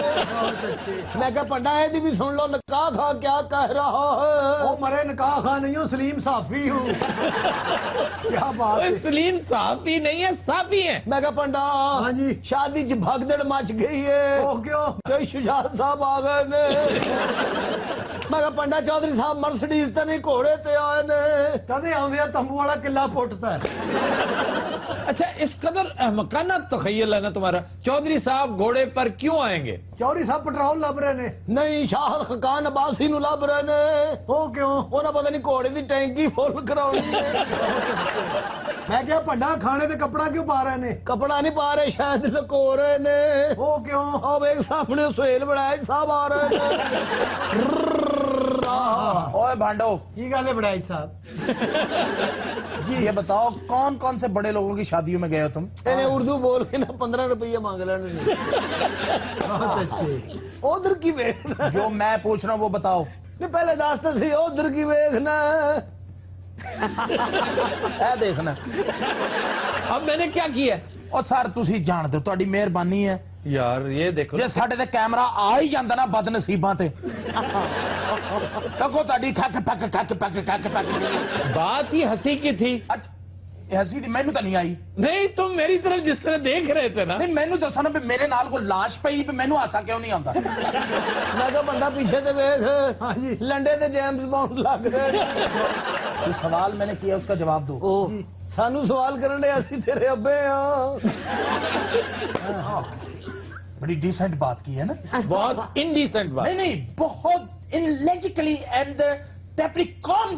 मैं क्या पंडा है दी भी सुन लो निकाह खा क्या कह रहा है? ओ मरे निकाह खा नहीं हूँ सलीम साफी हूँ। क्या बात है? सलीम साफी नहीं है, साफी है। मैं क्या पंडा हाँ जी शादी च भगदड़ मच गई है। ओ क्यों? जय शुजात साहब आ गए ने। मैं क्या पंडा चौधरी साहब मर्सिडीज ते नहीं घोड़े ते आए ने। कदे आउंदे तंबू वाला किला पुटता है। अच्छा इस कदर अहमकाना तखय्युल है ना तुम्हारा। चौधरी साहब घोड़े पर क्यों आएंगे? चौधरी साहब पेट्रोल लब रहे ने। नहीं शाह खान अब्बासी नु लब रहे ने। ओ क्यों? उन्हें पता नहीं घोड़े दी टैंकी फुल कराउनी है। मैं क्या पंडा खाने पे कपड़ा क्यों पा रहे ने? कपड़ा नहीं पा रहे शायद लको रहे ने। ओ क्यों? अब एक सामने सुहेल बड़ाई साहब आ रहे ने। ओए भांडो की गल है बड़ाई साहब? जी ये बताओ कौन कौन से बड़े लोगों की शादियों में गए हो तुम? इन्हें उर्दू बोल के ना 15 रुपये मांग लेने। बहुत अच्छे। उधर की वेखना जो मैं पूछ रहा हूँ वो बताओ। नहीं पहले दास्ते से उधर की वेखना ए देखना। अब मैंने क्या किया? और सर तुसी जान दो ਤੁਹਾਡੀ ਮਿਹਰਬਾਨੀ है यार ये देखो ਜੇ ਸਾਡੇ ਤੇ ਕੈਮਰਾ ਆ ਹੀ ਜਾਂਦਾ ਨਾ ਬਦਨਸੀਬਾਂ ਤੇ ਤੱਕੋ ਤੁਹਾਡੀ ਖੱਕ ਪੱਕ ਖੱਕ ਪੱਕ ਖੱਕ ਪੱਕ। बात ही हंसी की थी। ਅੱਛਾ ਇਹ ਹੱਸੀ ਦੀ ਮੈਨੂੰ ਤਾਂ ਨਹੀਂ ਆਈ। नहीं तुम मेरी तरफ जिस तरह देख रहे थे ना। ਨਹੀਂ ਮੈਨੂੰ ਦੱਸੋ ਨਾ ਵੀ ਮੇਰੇ ਨਾਲ ਕੋਈ ਲਾਸ਼ ਪਈ ਵੀ ਮੈਨੂੰ ਹਾਸਾ ਕਿਉਂ ਨਹੀਂ ਆਉਂਦਾ? मैं क्या बंदा पीछे ते वेख हाँ जी लंडे ते जेम्स बॉन्ड लग रहे। जो सवाल मैंने किया उसका जवाब दो। सानू सवाल करने दे असी तेरे अब्बे बड़ी डिसेंट बात की है ना? बहुत इनडिसेंट बात। नहीं नहीं बहुत इनलॉजिकली एंड टेप्रिकॉन